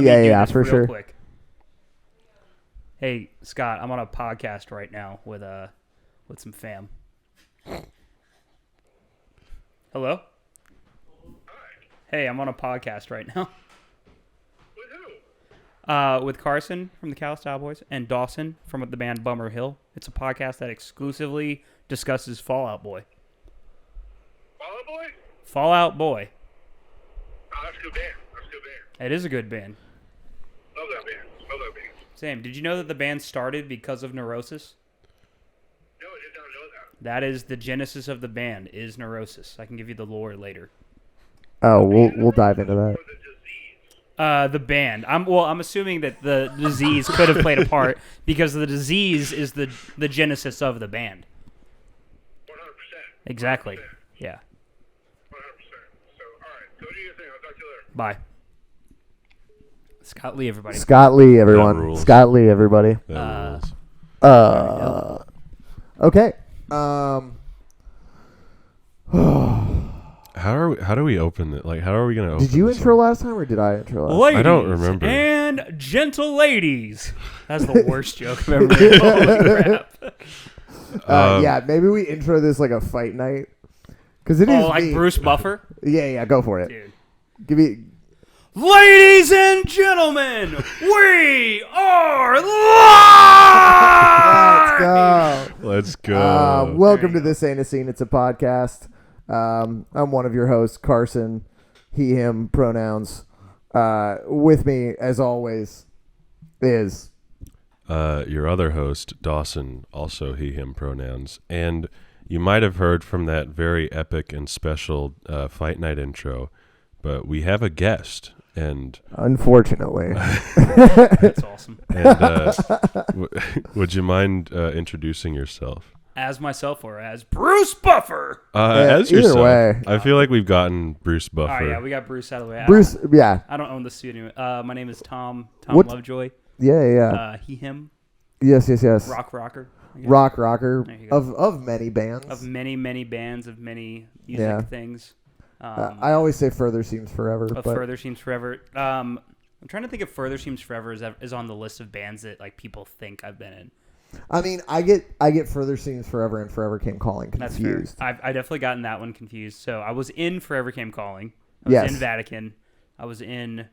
me do this for real sure. quick. Hey, Scott, I'm on a podcast right now with some fam. Hello? Hi. Hey, I'm on a podcast right now. With who? With Carson from the Cal Style Boys and Dawson from the band Bummer Hill. It's a podcast that exclusively discusses Fall Out Boy. Fall Out Boy? Fall Out Boy. Oh, that's a good band. That's a good band. It is a good band. Love that band. Love that band. Same. Did you know that the band started because of neurosis? No, I did not know that. That is the genesis of the band, is neurosis. I can give you the lore later. Oh, we'll dive into that. Or the disease. The band. I'm assuming that the disease could have played a part because the disease is the genesis of the band. 100%. Exactly. 100%. Yeah. 100%. So, all right. So, what do you guys think? I'll talk to you later. Bye. Scott Lee, everybody. Scott Lee, That everyone. rules. Scott Lee, everybody. That rules. Okay. How do we open it? Like, how are we gonna open Did you this intro up? last time, or did I intro last? Ladies I don't remember. and gentle ladies. That's the worst joke I've ever made. Holy crap. Yeah, maybe we intro this like a fight night, because it is like me. Bruce Buffer? Yeah, go for it. Dude. Give me. Ladies and gentlemen, we are live! Let's go. Let's go. Welcome to This Ain't a Scene. It's a podcast. I'm one of your hosts, Carson. He, him, pronouns. With me, as always, is... Your other host, Dawson, also he, him pronouns. And you might have heard from that very epic and special fight night intro, but we have a guest. And Unfortunately. That's awesome. and would you mind introducing yourself? As myself or as Bruce Buffer? As either yourself. way. I feel like we've gotten Bruce Buffer. All right, yeah, we got Bruce out of the way. Bruce, yeah. I don't own the suit anyway. My name is Tom What's- Lovejoy. Yeah. He, him, Yes. rocker. I guess. Rocker There you go. of many bands. Of many bands, of many music things. I always say Further Seems Forever. Of But Further Seems Forever. I'm trying to think if Further Seems Forever is on the list of bands that like people think I've been in. I mean, I get Further Seems Forever and Forever Came Calling That's confused. fair. I definitely gotten that one confused. So I was in Forever Came Calling. I was in Vatican. I was in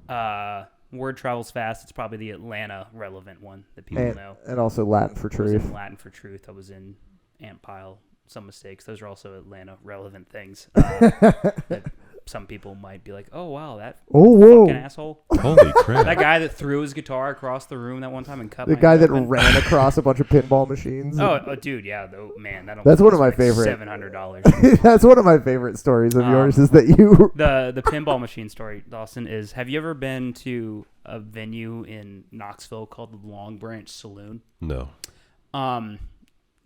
Word Travels Fast. It's probably the Atlanta relevant one that people know. And also Latin for I was Truth. in Latin for Truth. I was in Ant Pile. Some mistakes. Those are also Atlanta relevant things. That some people might be like, "Oh wow, that fucking asshole." Holy crap. That guy that threw his guitar across the room that one time and cut The my guy head that open. ran across a bunch of pinball machines. Oh, dude, yeah, man, that That's one of my favorite. $700. That's one of my favorite stories of yours is that you... The pinball machine story, Dawson, is have you ever been to a venue in Knoxville called the Long Branch Saloon? No.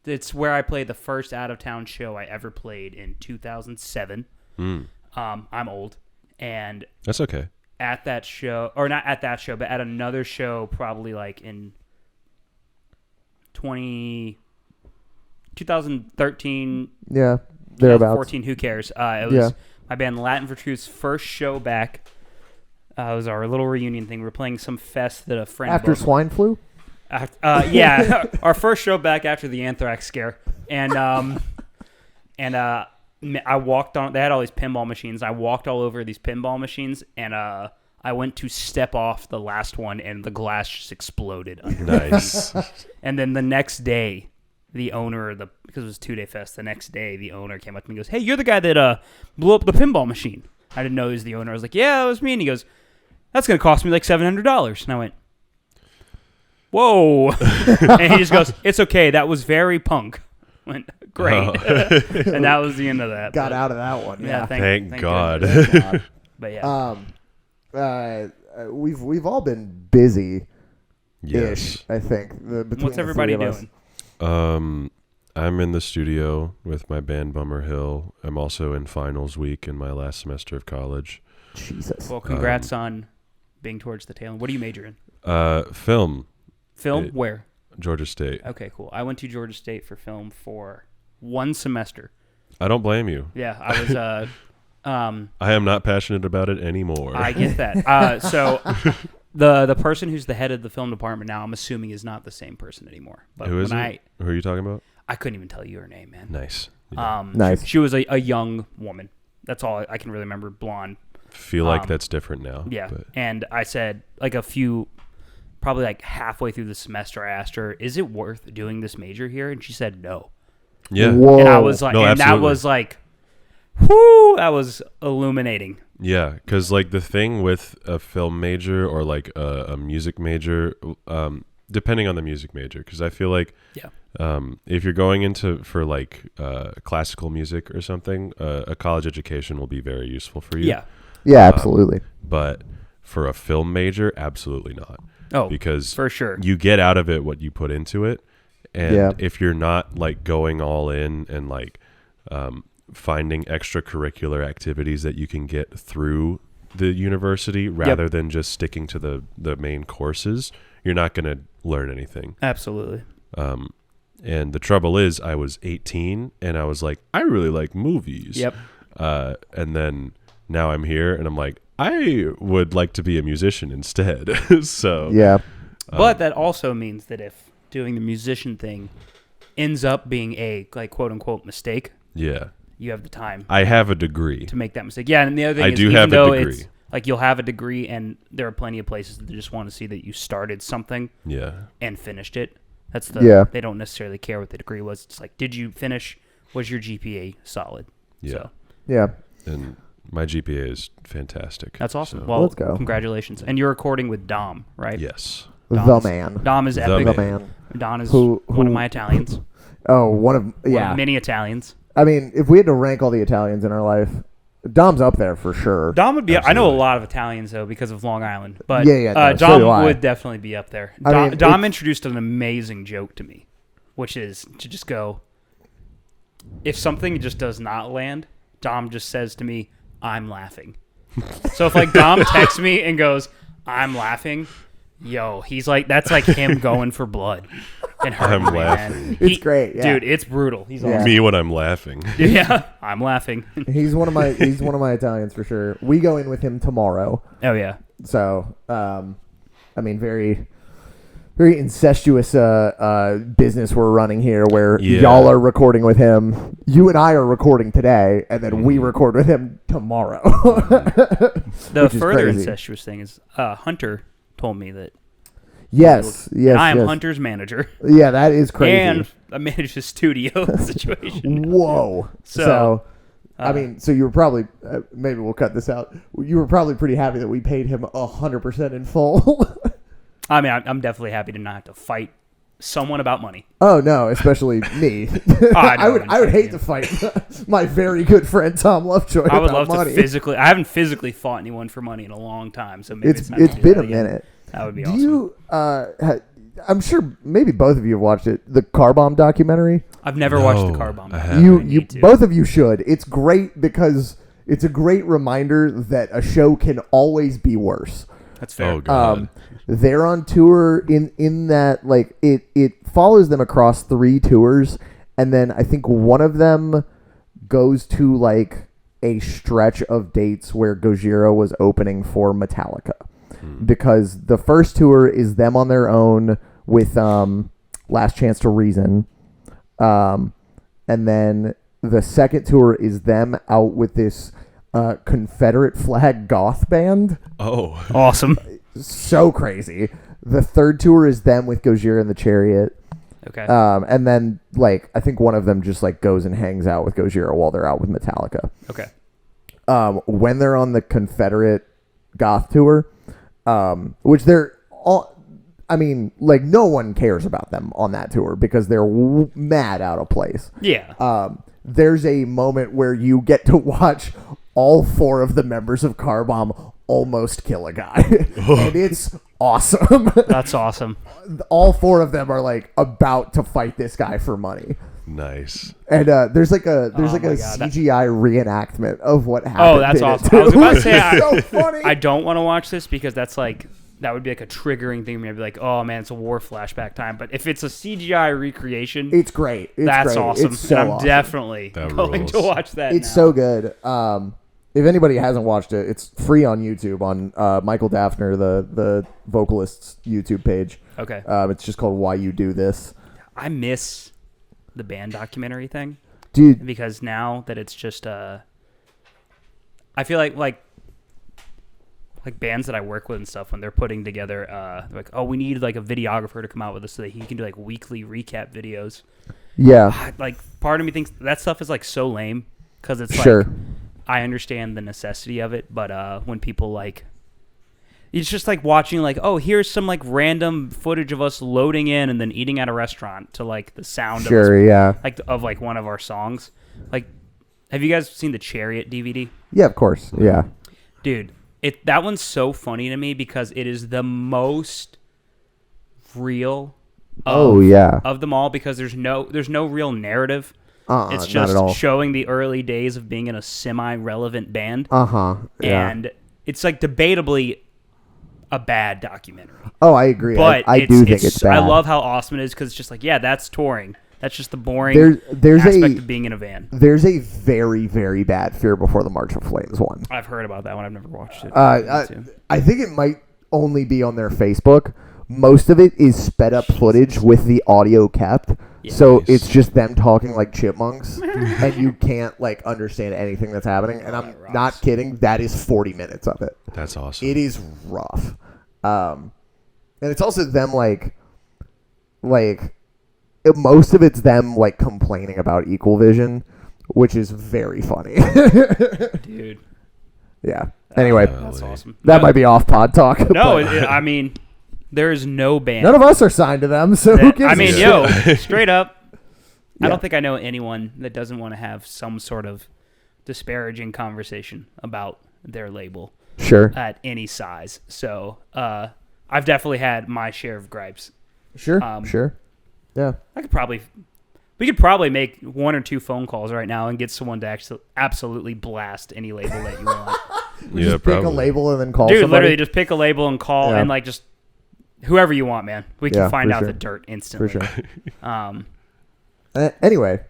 It's where I played the first out-of-town show I ever played in 2007. I'm old. And That's okay. at that show, or not at that show, but at another show probably like in 2013, Yeah, thereabouts. 2014, who cares? It was my band Latin for Truth's first show back. It was our little reunion thing. We were playing some fest that a friend After of ours- swine flu? yeah, our first show back after the anthrax scare, and I walked on. They had all these pinball machines. I walked all over these pinball machines, and I went to step off the last one, and the glass just exploded. Nice. And then the next day, the owner of because it was a 2-day fest. The next day, the owner came up to me and goes, "Hey, you're the guy that blew up the pinball machine." I didn't know he was the owner. I was like, "Yeah, that was me." And he goes, "That's gonna cost me like $700." And I went, "Whoa!" And he just goes, "It's okay. That was very punk." I went, "Great." Oh. And that was the end of that. Got but, out of that one. Yeah, Yeah. Thank God. goodness. But yeah, We've all been busy. Yes. I think. Between what's the everybody three of us. doing? I'm in the studio with my band Bummer Hill. I'm also in finals week in my last semester of college. Jesus. Well, congrats on being towards the tail end. What do you major in? Film, Film? Where? Georgia State. Okay, cool. I went to Georgia State for film for one semester. I don't blame you. Yeah, I was I am not passionate about it anymore. I get that. So the person who's the head of the film department now, I'm assuming, is not the same person anymore. But Who is it? Who are you talking about? I couldn't even tell you her name, man. Nice. Yeah. Nice. She was a young woman. That's all I can really remember. Blonde. Feel like that's different now. Yeah. But. And I said, like probably like halfway through the semester, I asked her, "Is it worth doing this major here?" And she said, "No." Yeah. Whoa. And I was like, No, and that absolutely. was like, whoo, that was illuminating. Yeah, because like the thing with a film major or like a music major, depending on the music major, because I feel like if you're going into for like classical music or something, a college education will be very useful for you. Yeah. Yeah, absolutely. But for a film major, absolutely not. Oh, Because for sure. you get out of it what you put into it. And Yeah. if you're not like going all in and like finding extracurricular activities that you can get through the university rather than just sticking to the main courses, you're not going to learn anything. Absolutely. And the trouble is I was 18 and I was like, I really like movies. Yep. And then now I'm here and I'm like, I would like to be a musician instead. So Yeah. But that also means that if doing the musician thing ends up being a like quote unquote mistake, yeah, you have the time I have a degree. to make that mistake. Yeah, and the other thing I is, do even have a though degree. it's like you'll have a degree, and there are plenty of places that just want to see that you started something Yeah. and finished it. That's Yeah. They don't necessarily care what the degree was. It's like, did you finish? Was your GPA solid? Yeah. So Yeah. And my GPA is fantastic. that's awesome. So- Well, Let's go. Congratulations. And you're recording with Dom, right? Yes. The man. Dom is The epic. The man. Don is Who- one of my Italians. Oh, one of One yeah. of many Italians. I mean, if we had to rank all the Italians in our life, Dom's up there for sure. Dom would be. I know a Absolutely. lot of Italians though because of Long Island, but Yeah, no, so Dom do I. would definitely be up there. I mean, Dom it's- introduced an amazing joke to me, which is to just go. If something just does not land, Dom just says to me, "I'm laughing." So if like Dom texts me and goes, "I'm laughing," yo, he's like, that's like him going for blood and hurting I'm me, laughing. man. It's great, yeah. Dude. It's brutal. He's Yeah. awesome. Me when I'm laughing. Yeah, I'm laughing. He's one of my Italians for sure. We go in with him tomorrow. Oh yeah. So, I mean, very, very incestuous business we're running here, where Yeah. y'all are recording with him, you and I are recording today, and then we record with him tomorrow. The Which is further crazy. incestuous thing is Hunter told me that yes, and I am yes. Hunter's manager Yeah, that is crazy. and I manage his studio situation. Whoa. So, So, I mean, so you were probably maybe we'll cut this out. You were probably pretty happy that we paid him 100% in full. I mean, I'm definitely happy to not have to fight someone about money. Oh no, especially me. I know, I would hate yeah. to fight my very good friend Tom Lovejoy I would about love money. to physically. I haven't physically fought anyone for money in a long time, so maybe it's not It's to do been that a again. minute. That would be Do awesome. you? I'm sure maybe both of you have watched it. The Car Bomb documentary. I've never watched the No, car bomb. I haven't. You I you need to. both of you should. It's great because it's a great reminder that a show can always be worse. That's fair. Oh god. They're on tour in that like it follows them across 3 tours, and then I think one of them goes to like a stretch of dates where Gojira was opening for Metallica, because the first tour is them on their own with Last Chance to Reason, and then the second tour is them out with this Confederate flag goth band. Oh. Awesome. So crazy. The third tour is them with Gojira and the Chariot. Okay. And then like I think one of them just like goes and hangs out with Gojira while they're out with Metallica. Okay. When they're on the Confederate goth tour, which they're all, I mean, like no one cares about them on that tour because they're mad out of place. Yeah. There's a moment where you get to watch all 4 of the members of Car Bomb almost kill a guy. And it's awesome. That's awesome. All 4 of them are like about to fight this guy for money. Nice. And there's like a my God, CGI reenactment of what happened. Oh, that's in it, awesome. too. I was about to say, It's so funny. I don't want to watch this because that's like that would be like a triggering thing. Maybe like, oh man, it's a war flashback time. But if it's a CGI recreation, It's great. It's that's great. awesome. It's so and I'm awesome. definitely That going rules. to watch that. It's now. so good. If anybody hasn't watched it, it's free on YouTube on Michael Daffner, the vocalist's YouTube page. Okay. It's just called Why You Do This. I miss the band documentary thing, Dude. because now that it's just I feel like bands that I work with and stuff, when they're putting together like, oh, we need like a videographer to come out with us so that he can do like weekly recap videos. Yeah. Like part of me thinks that stuff is like so lame, because it's Sure. like, I understand the necessity of it, but when people like, it's just like watching like, oh, here's some like random footage of us loading in and then eating at a restaurant to like the sound of us, Yeah. like of like one of our songs. Like, have you guys seen the Chariot DVD? Yeah, of course. Yeah. Dude, that one's so funny to me because it is the most real of them all, because there's no real narrative. It's not just at all. showing the early days of being in a semi-relevant band. Yeah. And it's like debatably a bad documentary. Oh, I agree. But I do think it's bad. I love how awesome it is, because it's just like, yeah, that's touring. That's just the boring aspect of being in a van. There's a very, very bad Fear Before the March of Flames one. I've heard about that one. I've never watched it. I think it might only be on their Facebook. Most of it is sped up footage with the audio kept. Yeah. So Nice. it's just them talking like chipmunks, and you can't like understand anything that's happening. And I'm not kidding. That is 40 minutes of it. That's awesome. It is rough. And it's also them like most of it's them like complaining about Equal Vision, which is very funny. Dude. Yeah. Anyway, That's awesome. that might be off pod talk. No, but I mean, there is no band. none of us are signed to them, so who gives I mean, a yo, shit? straight up, I Yeah. don't think I know anyone that doesn't want to have some sort of disparaging conversation about their label Sure. at any size. So I've definitely had my share of gripes. Sure. Sure. Yeah. We could probably make 1 or 2 phone calls right now and get someone to actually absolutely blast any label that you want. Yeah, Just pick a probably. label and then call Dude, somebody. literally just pick a label and call Yeah. and like just whoever you want, man. We can Yeah, find for out sure. the dirt instantly. For sure. Um, Anyway,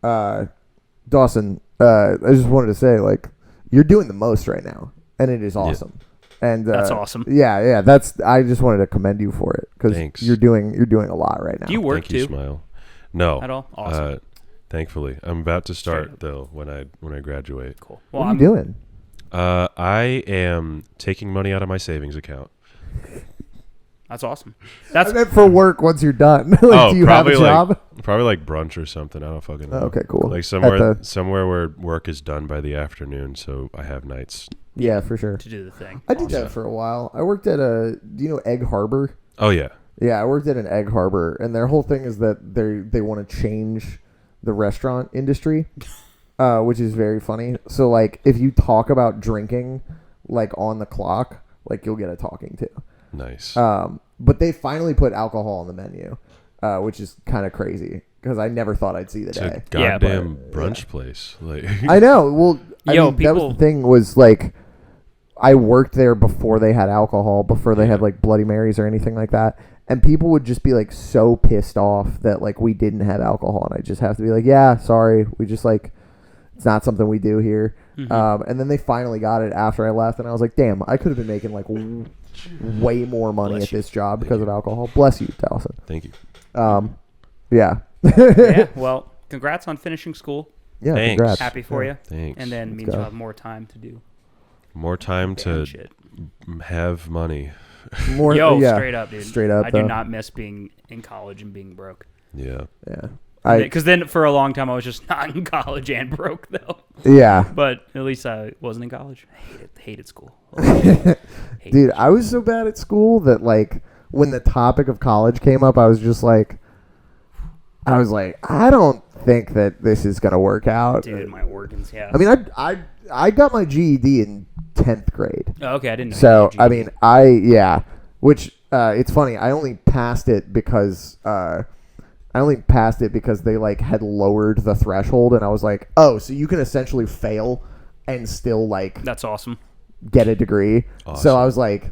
Dawson, I just wanted to say, like, you're doing the most right now, and it is awesome. And That's awesome. Yeah. I just wanted to commend you for it, because Thanks. you're doing a lot right now. do you work Thank you, too? Smile. No. At all? Awesome. Thankfully. I'm about to start, though, when I graduate. Cool. What are you doing? I am taking money out of my savings account. That's awesome. I meant for work once you're done. Like, Oh, do you have a probably job? Probably like brunch or something. I don't fucking know. Oh, okay, cool. Like At somewhere where work is done by the afternoon, so I have nights. Yeah, for sure. To do the thing. I did that for a while. I worked at do you know Egg Harbor? Oh yeah. Yeah, I worked at an Egg Harbor, and their whole thing is that they want to change the restaurant industry, which is very funny. So, like, if you talk about drinking, like, on the clock, like, you'll get a talking to. Nice. But they finally put alcohol on the menu, which is kind of crazy, because I never thought I'd see the It's day. a Yeah, goddamn but, brunch place. Like I know. Well, I Yo, mean, that was people- the thing was, like, I worked there before they had alcohol, before they had, like, Bloody Marys or anything like that. And people would just be, like, so pissed off that, like, we didn't have alcohol. And I just have to be like, yeah, sorry. We just, like, it's not something we do here. Mm-hmm. And then they finally got it after I left. And I was like, damn, I could have been making, like, way more money Bless at you. this job because of alcohol. Bless you, Dawson. Thank you. Yeah. Yeah. Well, congrats on finishing school. Yeah, Thanks. congrats. Happy for you. Thanks. And then Let's means go. you'll have more time to do More time band to shit. have money. More, Yo, yeah, straight up, dude. Straight up, I do though. not miss being in college and being broke. Yeah. Yeah. Because then for a long time I was just not in college and broke though. Yeah. But at least I wasn't in college. I hated school. Hated Dude, I was so bad at school that, like, when the topic of college came up, I was like, I don't think that this is gonna work out. Dude, my organs. Yeah. I mean, I got my GED in 10th grade. Oh, okay, I didn't know. So you had I GED. mean, which it's funny. I only passed it because they, like, had lowered the threshold, and I was like, oh, so you can essentially fail and still, like, That's awesome. get a degree. Awesome. So I was like,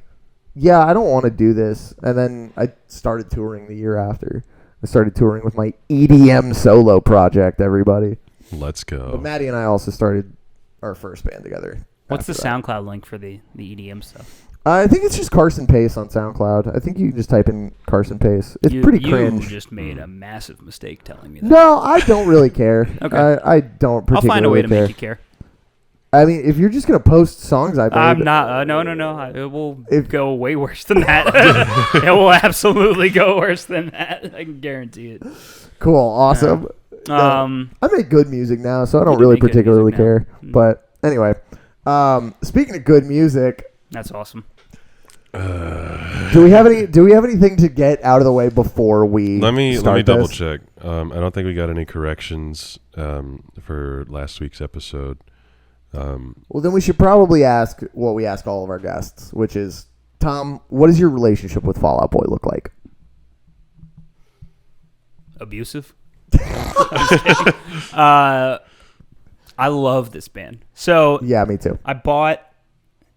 yeah, I don't want to do this. And then I started touring the year after. I started touring with my EDM solo project, everybody. Let's go. But Maddie and I also started our first band together What's the after that. SoundCloud link for the EDM stuff? I think it's just Carson Pace on SoundCloud. I think you can just type in Carson Pace. It's pretty cringe. You just made a massive mistake telling me that. No, I don't really care. Okay. I don't particularly I'll find a way to care. make you care. I mean, if you're just gonna post songs I made, I'm not. No. It will go way worse than that. It will absolutely go worse than that. I can guarantee it. cool, awesome. I make good music now, so I don't do really make good particularly music now. care. But anyway, speaking of good music, That's awesome. do we have anything to get out of the way before we Let me start double this? check. I don't think we got any corrections for last week's episode. Well, then we should probably ask what we ask all of our guests, which is, Tom, what does your relationship with Fall Out Boy look like? Abusive. I'm just kidding. I love this band. So Yeah, me too. I bought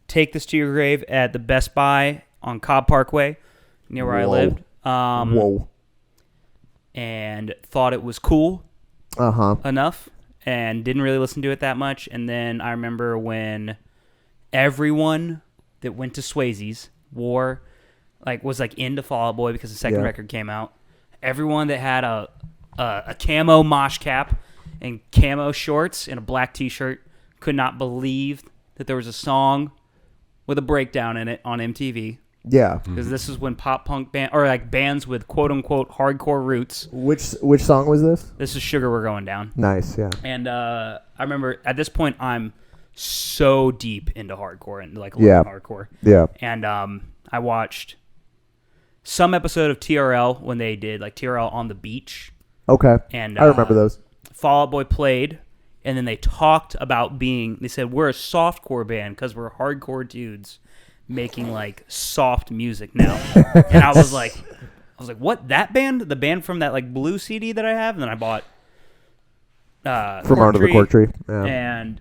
Take This to Your Grave at the Best Buy on Cobb Parkway, near where I Whoa. lived. Whoa. And thought it was cool Uh-huh. enough and didn't really listen to it that much. And then I remember when everyone that went to Swayze's was into Fall Out Boy because the second Yeah. record came out. Everyone that had a camo mosh cap and camo shorts and a black t-shirt could not believe that there was a song with a breakdown in it on MTV. Yeah. Because this is when pop punk bands with quote unquote hardcore roots. Which song was this? This is Sugar We're Going Down. Nice, yeah. And I remember at this point I'm so deep into hardcore and loving hardcore. Yeah. And I watched some episode of TRL when they did TRL on the beach. Okay. And I remember those. Fall Out Boy played, and then they talked about they said we're a softcore band because we're hardcore dudes making soft music now. And I was like, what, that band? The band from that blue CD that I have? And then I bought From Cork Under the Tree, Cork Tree. Yeah. and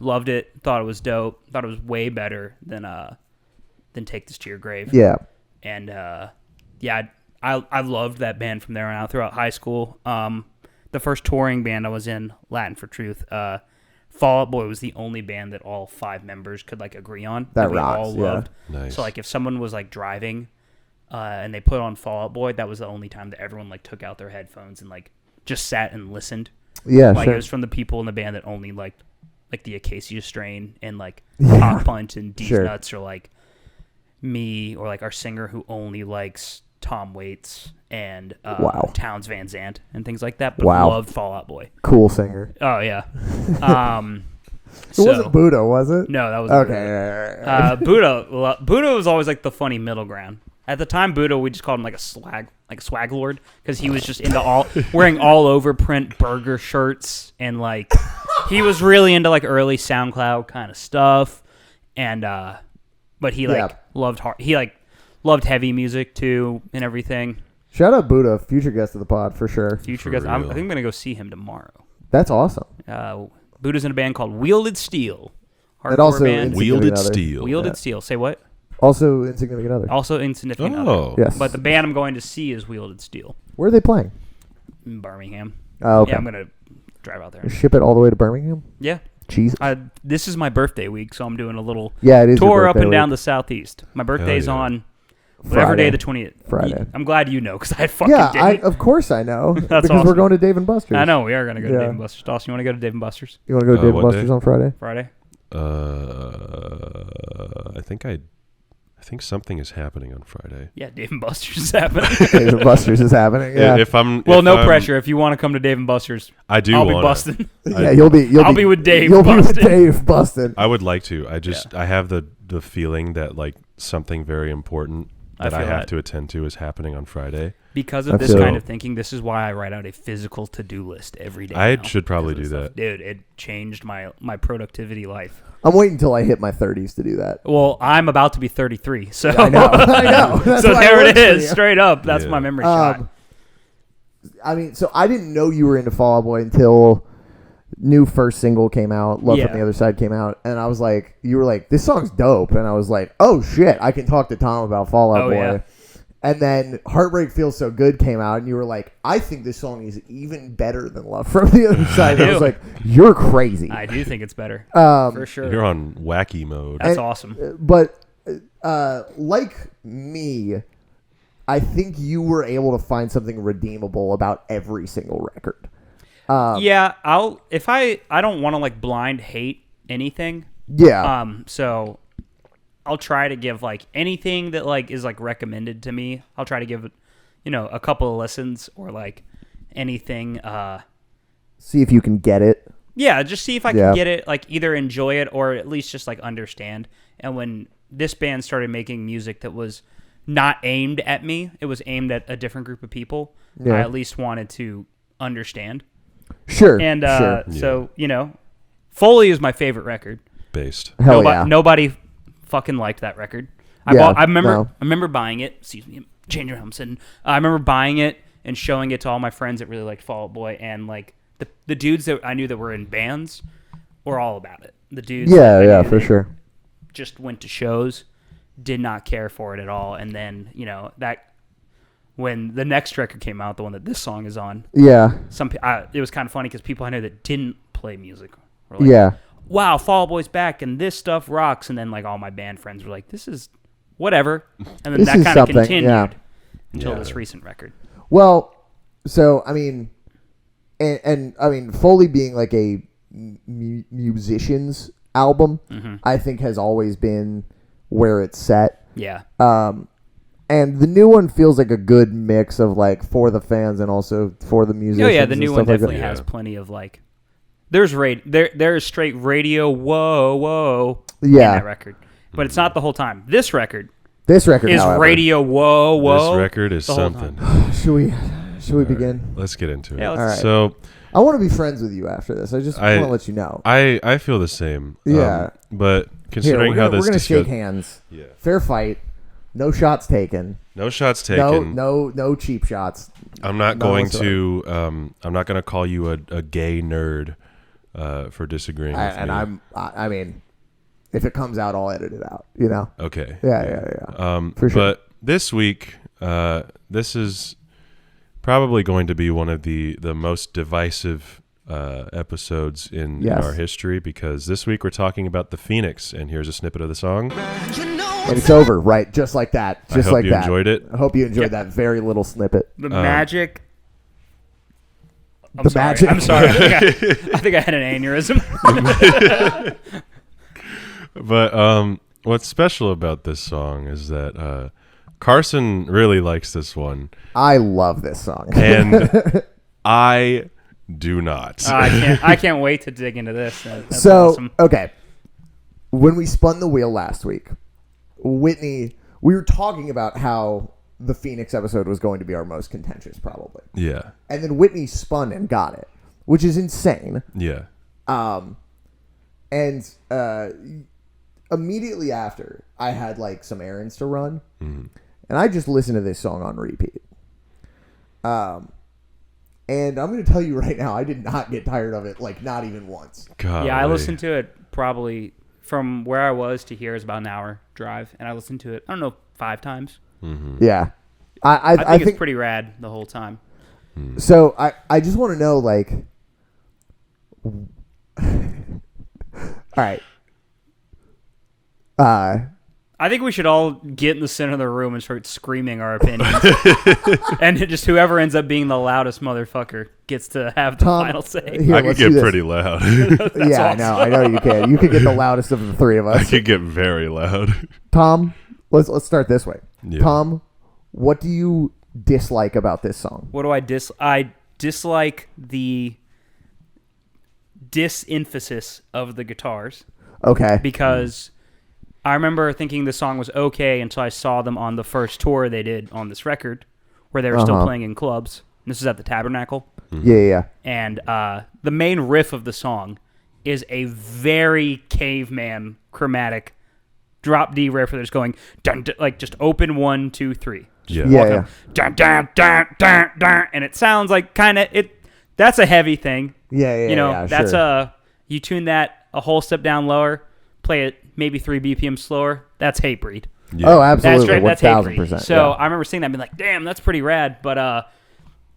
loved it. Thought it was dope. Thought it was way better than Take This to Your Grave. Yeah. And I loved that band from there on out throughout high school. The first touring band I was in, Latin for Truth, Fall Out Boy was the only band that all 5 members could agree on. That we rocks, all yeah. loved. Nice. So if someone was driving and they put on Fall Out Boy, that was the only time that everyone took out their headphones and just sat and listened. Yeah, It sure. was from the people in the band that only liked the Acacia Strain and Cock Punch and D's Sure. Nuts, or me, or our singer who only likes Tom Waits and Wow. Towns Van Zandt and things like that, but Wow. loved Fall Out Boy. Cool singer. Oh yeah. It wasn't Buddha, was it? No, that was Okay. Buddha was always the funny middle ground. At the time, Buddha, we just called him a swag lord, because he was just into wearing all over print burger shirts, and he was really into early SoundCloud kind of stuff, and but he loved loved heavy music too and everything. Shout out Buddha, future guest of the pod for sure. Future For guys, I real. think I'm gonna go see him tomorrow. That's awesome. Buddha's in a band called Wielded Steel. And Hardcore also band. Insignificant Wielded Other. Steel. Wielded Steel. Say what? Also Insignificant Other. Also Insignificant Other. Oh. Yes. But the band I'm going to see is Wielded Steel Where are they playing? in Birmingham. Oh, okay. Yeah, I'm gonna drive out there. Ship it all the way to Birmingham? Yeah. Jeez. This is my birthday week, so I'm doing a little Yeah, it is. your tour up birthday and down week. the southeast. My birthday's yeah. on whatever Friday. day the 20th. Friday. I'm glad you know, because I fucking Yeah, didn't. of course I know. because we're awesome. going to Dave and Buster's. I know we are gonna go to Yeah. Dave and Buster's. Dawson, you want to go to Dave and Buster's You want to go to Dave and what Buster's day? on Friday? Friday? I think something is happening on Friday. Yeah, Dave and Buster's is happening. Dave and Buster's is happening. Yeah. If I'm Well, if no I'm- pressure. If you want to come to Dave and Buster's, I do. I'll be wanna. busting. Yeah, you'll be with Dave You'll be with busting. Dave busting. I would like to. I have the feeling that something very important I that I feel have that. to attend to is happening on Friday. Because I of this feel- kind of thinking, this is why I write out a physical to-do list every day. I now, should probably because do of that. stuff. Dude, it changed my productivity life. I'm waiting until I hit my 30s to do that. Well, I'm about to be 33, so I know. I know. That's so why there works it for is, you. straight up. That's Yeah. my memory shot. I mean, so I didn't know you were into Fall Out Boy until new first single came out, Love Yeah. from the Other Side came out, and I was like, you were like, this song's dope, and I was like, oh shit, I can talk to Tom about Fall Out Oh, Boy. yeah. And then Heartbreak Feels So Good came out, and you were like, I think this song is even better than Love from the Other Side. I was like, you're crazy. I do think it's better. For sure. You're on wacky mode. That's awesome. But like me, I think you were able to find something redeemable about every single record. Yeah, I don't want to like blind hate anything. Yeah. So I'll try to give like anything that like is like recommended to me. I'll try to give it, a couple of listens or like anything. See if you can get it. Yeah, just see if I can get it, like either enjoy it or at least just like understand. And when this band started making music that was not aimed at me, it was aimed at a different group of people. Yeah. I at least wanted to understand. Sure. And sure. so, Foley is my favorite record. Based. Hell yeah. Nobody fucking liked that record. I remember buying it. Excuse me, change your helmets. And I remember buying it and showing it to all my friends that really liked Fall Out Boy, and like the dudes that I knew that were in bands were all about it. The dudes, for sure. Just went to shows, did not care for it at all, and then that when the next record came out, the one that this song is on, it was kind of funny because people I know that didn't play music were like, wow, Fall Out Boy's back and this stuff rocks. And then like all my band friends were like, this is whatever. And then This that is kind of something, continued until this recent record. Well, so, I mean, and I mean, Foley being like a musician's album, I think has always been where it's set. Yeah. And the new one feels like a good mix of like for the fans and also for the musicians. Oh yeah, the new one definitely like has plenty of like. There's straight radio whoa in that record, but it's not the whole time. This record is however, radio whoa. This record is something. Should we begin? Let's get into it. Yeah, all right. So I want to be friends with you after this. I just want to let you know. I feel the same. Yeah. But considering how this we're gonna shake hands. Yeah. Fair fight. No shots taken. No shots taken. No cheap shots. I'm not going to. I'm not going to call you a gay nerd for disagreeing with me. I mean, if it comes out, I'll edit it out. Okay. Yeah. For sure. But this week, this is probably going to be one of the most divisive episodes in our history, because this week we're talking about the Phoenix, and here's a snippet of the song. And it's over, right? Just like that. Just like that. I hope you enjoyed it. I hope you enjoyed that very little snippet. The magic. Magic. I'm sorry. I think I had an aneurysm. But what's special about this song is that Carson really likes this one. I love this song. And I do not. I can't wait to dig into this. That's awesome. Okay. When we spun the wheel last week, Whitney, we were talking about how the Phoenix episode was going to be our most contentious, probably. Yeah. And then Whitney spun and got it, which is insane. Yeah. And immediately after, I had like some errands to run, and I just listened to this song on repeat. And I'm going to tell you right now, I did not get tired of it, like not even once. Golly. Yeah, I listened to it probably from where I was to here is about an hour drive, and I listened to it, I don't know, 5 times. Mm-hmm. Yeah. I think it's pretty rad the whole time. So I just want to know, like, all right. I think we should all get in the center of the room and start screaming our opinions. And just whoever ends up being the loudest motherfucker gets to have the final say. Here, I could get pretty loud. Yeah, awesome. I know you can. You could get the loudest of the three of us. I could get very loud. Tom, let's start this way. Yeah. Tom, what do you dislike about this song? What do I dislike the disemphasis of the guitars. Okay. Because I remember thinking the song was okay until I saw them on the first tour they did on this record, where they were still playing in clubs. And this is at the Tabernacle. Yeah. And the main riff of the song is a very caveman chromatic drop D riff where there's going dun, dun, like just open 1, 2, 3. Yeah. Dun, dun, dun, dun, dun, and it sounds like kind of it. That's a heavy thing. Yeah. That's sure. You tune that a whole step down lower, play it maybe 3 BPM slower. That's Hatebreed. Yeah. Oh, absolutely, That's hate 1,000%. breed. So I remember seeing that and being like, damn, that's pretty rad. But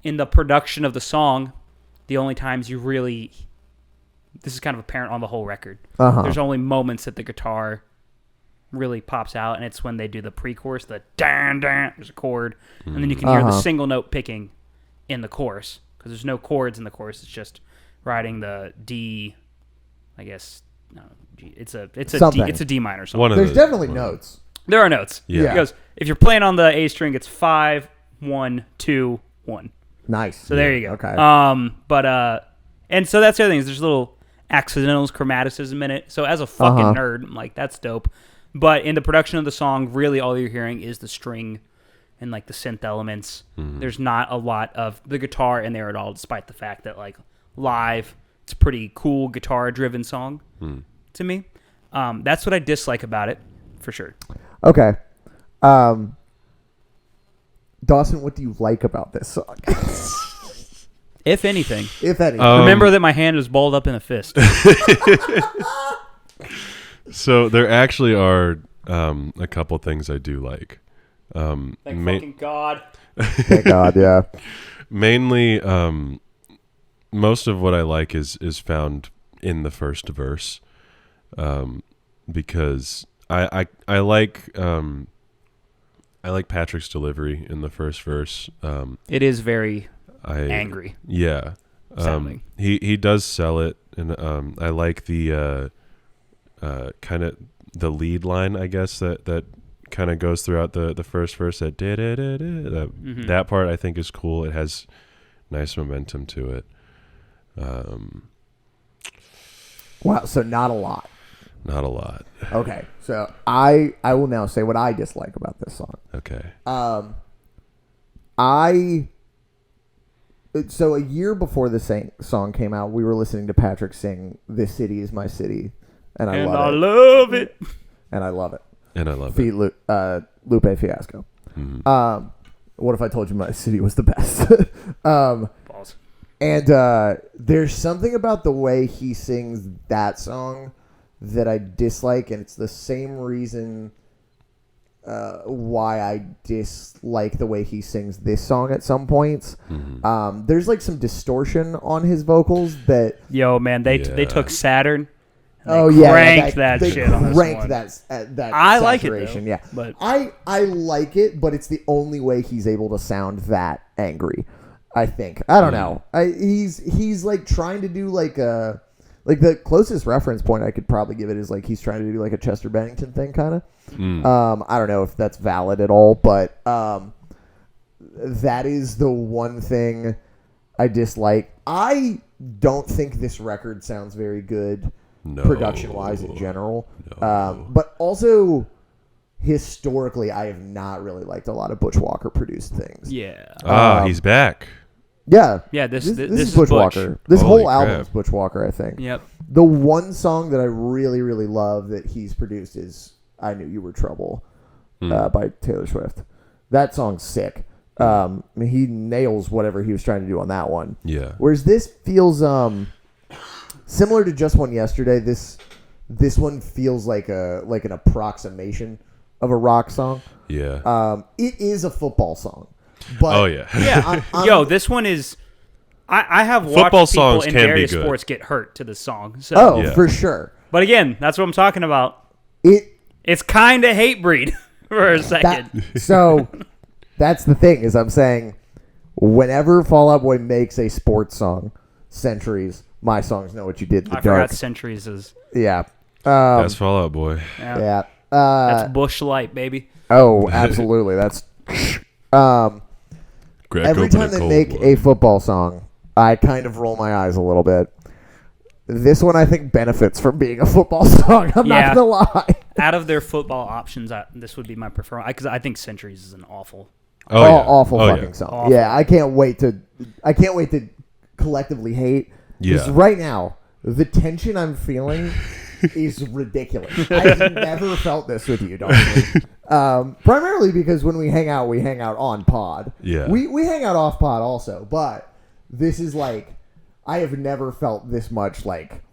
in the production of the song, the only times you really, this is kind of apparent on the whole record. There's only moments that the guitar really pops out, and it's when they do the pre-chorus, the dan dan. There's a chord, and then you can hear the single note picking in the chorus because there's no chords in the chorus. It's just riding the D, I guess. No, G. It's a D minor song. There's definitely notes. There are notes. Yeah. Because if you're playing on the A string, it's 5, 1, 2, 1. Nice. So there you go. Okay. And so that's the other thing is there's little accidentals, chromaticism in it. So as a fucking nerd, I'm like, that's dope. But in the production of the song, really all you're hearing is the string and like the synth elements. There's not a lot of the guitar in there at all, despite the fact that like live, it's a pretty cool guitar-driven song to me. That's what I dislike about it, for sure. Okay. Dawson, what do you like about this song? If anything. If anything. Remember that my hand was balled up in a fist. So there actually are a couple things I do like. Thank fucking God. Thank God, yeah. Mainly, most of what I like is found in the first verse, because I like Patrick's delivery in the first verse. It is very angry. Yeah. Sounding. He does sell it, and I like the kind of the lead line, I guess, that kind of goes throughout the first verse. That part I think is cool. It has nice momentum to it. Wow, so not a lot. Not a lot. Okay, so I will now say what I dislike about this song. Okay. So a year before the song came out, we were listening to Patrick sing "This City Is My City," and I love it. And I love it. And I love it. Lupe Fiasco. Mm-hmm. What if I told you my city was the best? Balls. And there's something about the way he sings that song that I dislike, and it's the same reason why I dislike the way he sings this song at some points. Mm-hmm. There's like some distortion on his vocals that... Yo, man, they took Saturn. Cranked that shit on this one. That I like it, saturation, though, yeah. but I like it, but it's the only way he's able to sound that angry, I think. I don't know. He's like trying to do like a... Like the closest reference point I could probably give it is like he's trying to do like a Chester Bennington thing kind of. I don't know if that's valid at all, but that is the one thing I dislike. I don't think this record sounds very good production-wise in general. But also, historically, I have not really liked a lot of Butch Walker-produced things. Yeah. He's back. Yeah. Yeah, this is Butch Walker. This Holy whole crap. album is Butch Walker, I think. Yep. The one song that I really, really love that he's produced is I Knew You Were Trouble by Taylor Swift. That song's sick. He nails whatever he was trying to do on that one. Yeah. Whereas this feels similar to Just One Yesterday. This one feels like an approximation of a rock song. Yeah. It is a football song. But Yeah. Yo, this one is... I have watched Football people songs in can be various good. sports get hurt to this song. So. For sure. But again, that's what I'm talking about. It's kind of hate breed for a second. So that's the thing is I'm saying whenever Fall Out Boy makes a sports song, Centuries, my songs Know What You Did in the I Dark. forgot Centuries is... Yeah. That's Fall Out Boy. Yeah. That's Bush Light, baby. Oh, absolutely. That's... every time they make a football song, I kind of roll my eyes a little bit. This one, I think, benefits from being a football song. I'm not going to lie. Out of their football options, this would be my preferred. Because I think Centuries is an awful... awful fucking song. Awful. Yeah, I can't wait to collectively hate. Because right now, the tension I'm feeling is ridiculous. I've never felt this with you, Dawson. Primarily because when we hang out on pod. Yeah. We hang out off pod also, but this is like I have never felt this much like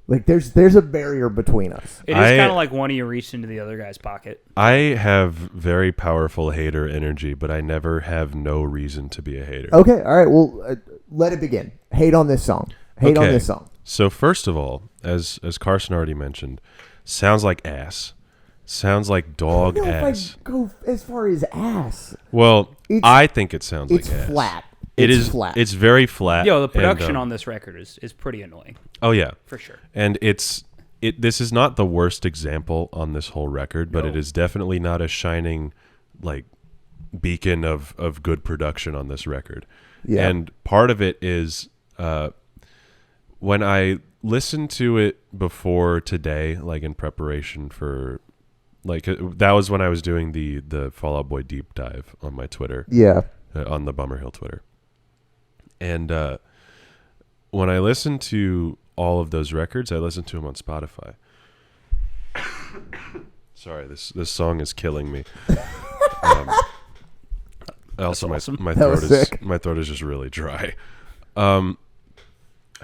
Like there's a barrier between us. It is kind of like one of you reached into the other guy's pocket. I have very powerful hater energy, but I never have no reason to be a hater. Okay, all right. Well, let it begin. Hate on this song. Hate on this song. So first of all, as Carson already mentioned, sounds like ass. Sounds like dog I don't know ass. if I go as far as ass. Well, I think it sounds like It's ass. flat. It is flat. It's very flat. Yo, the production and, on this record is pretty annoying. Oh yeah, for sure. And this is not the worst example on this whole record, but it is definitely not a shining like beacon of good production on this record. Yeah. And part of it is when I listened to it before today, like in preparation for like that was when I was doing the Fall Out Boy deep dive on my Twitter. Yeah. On the Bummer Hill Twitter. And when I listened to all of those records, I listened to them on Spotify. Sorry, this song is killing me. Also, awesome. my That was sick. throat is just really dry. I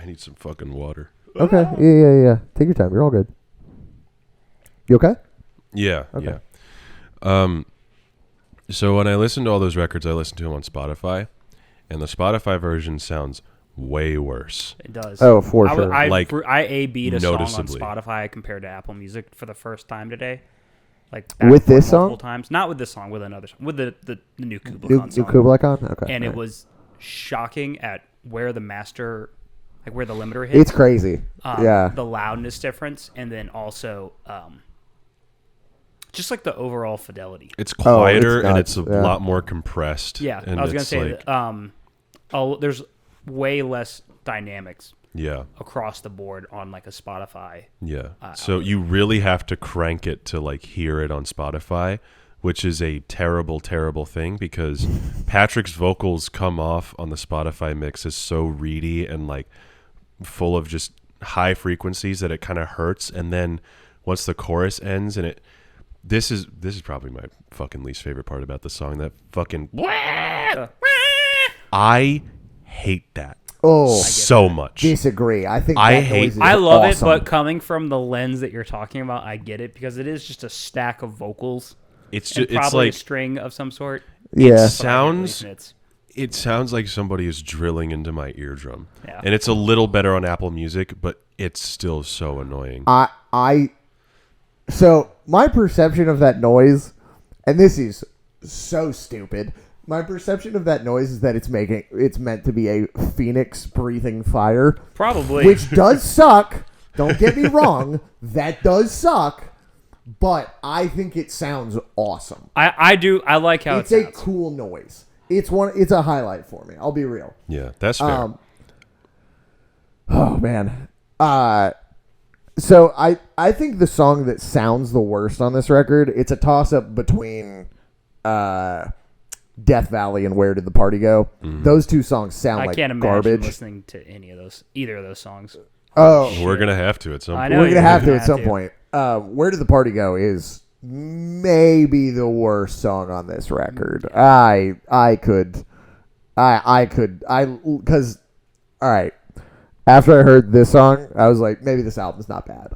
need some fucking water. Okay. Yeah. Take your time. You're all good. You okay? Yeah. Okay. Yeah. So when I listened to all those records, I listened to them on Spotify, and the Spotify version sounds way worse. It does. Oh, for sure. I A/B'd a song on noticeably. Spotify compared to Apple Music for the first time today. Like With this multiple song? times. Not with this song, with another song. With the new Kublai New Khan song. Kublai Khan? Okay. And all it right. was shocking at where the master, like where the limiter hit. It's crazy. Yeah. The loudness difference, and then also just like the overall fidelity. It's quieter and nuts, it's a yeah. lot more compressed. Yeah, and I was gonna it's say like, that, there's way less dynamics yeah. across the board on like a Spotify. Yeah. So you really have to crank it to like hear it on Spotify, which is a terrible, terrible thing because Patrick's vocals come off on the Spotify mix as so reedy and like full of just high frequencies that it kind of hurts. And then once the chorus ends and this is probably my fucking least favorite part about the song, that fucking I hate that. Oh, so much. disagree. I think I that hate- noise is I love awesome. it, but coming from the lens that you're talking about, I get it because it is just a stack of vocals. It's And just it's probably like a string of some sort. Yeah. it sounds like somebody is drilling into my eardrum. Yeah. And it's a little better on Apple Music, but it's still so annoying. So my perception of that noise, and this is so stupid. My perception of that noise is that it's meant to be a phoenix breathing fire. Probably. Which does suck. Don't get me wrong. That does suck. But I think it sounds awesome. I do. I like how It's it a sounds. cool noise. It's a highlight for me. I'll be real. Yeah, that's fair. Oh man. So I think the song that sounds the worst on this record, it's a toss up between Death Valley and Where Did the Party Go? Mm-hmm. Those two songs sound I like can't imagine garbage. listening to either of those songs. Oh, We're going to have to at some I point. know. we're gonna you're have to gonna at some have to. point. Where Did the Party Go is maybe the worst song on this record. Because all right. After I heard this song, I was like, maybe this album's not bad.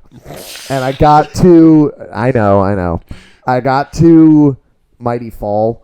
And I got to, I know. I got to Mighty Fall.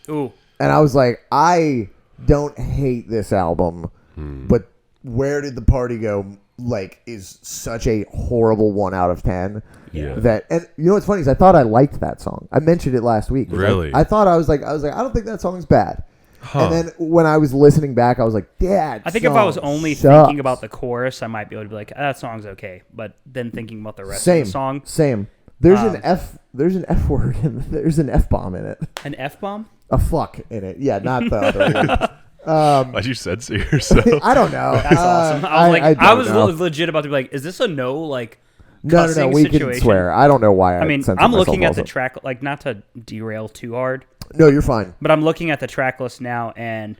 Ooh. And I was like, I don't hate this album, but Where Did the Party Go? Like, is such a horrible 1 out of 10. Yeah. And you know what's funny is I thought I liked that song. I mentioned it last week. Really? I thought I was like, I don't think that song's bad. Huh. And then when I was listening back, I was like, Dad. I think if I was only thinking about the chorus, I might be able to be like, that song's okay. But then thinking about the rest of the song, Same. There's an F word and there's an F bomb in it. an F bomb. A fuck in it. Yeah, not the other one. Why'd you censor yourself? I don't know. That's awesome. I was like, I was know. legit about to be like, is this a like No, cussing we situation? can swear. I don't know why. I mean, censored I'm myself looking at the also. track, like not to derail too hard, No, you're fine. but I'm looking at the track list now, and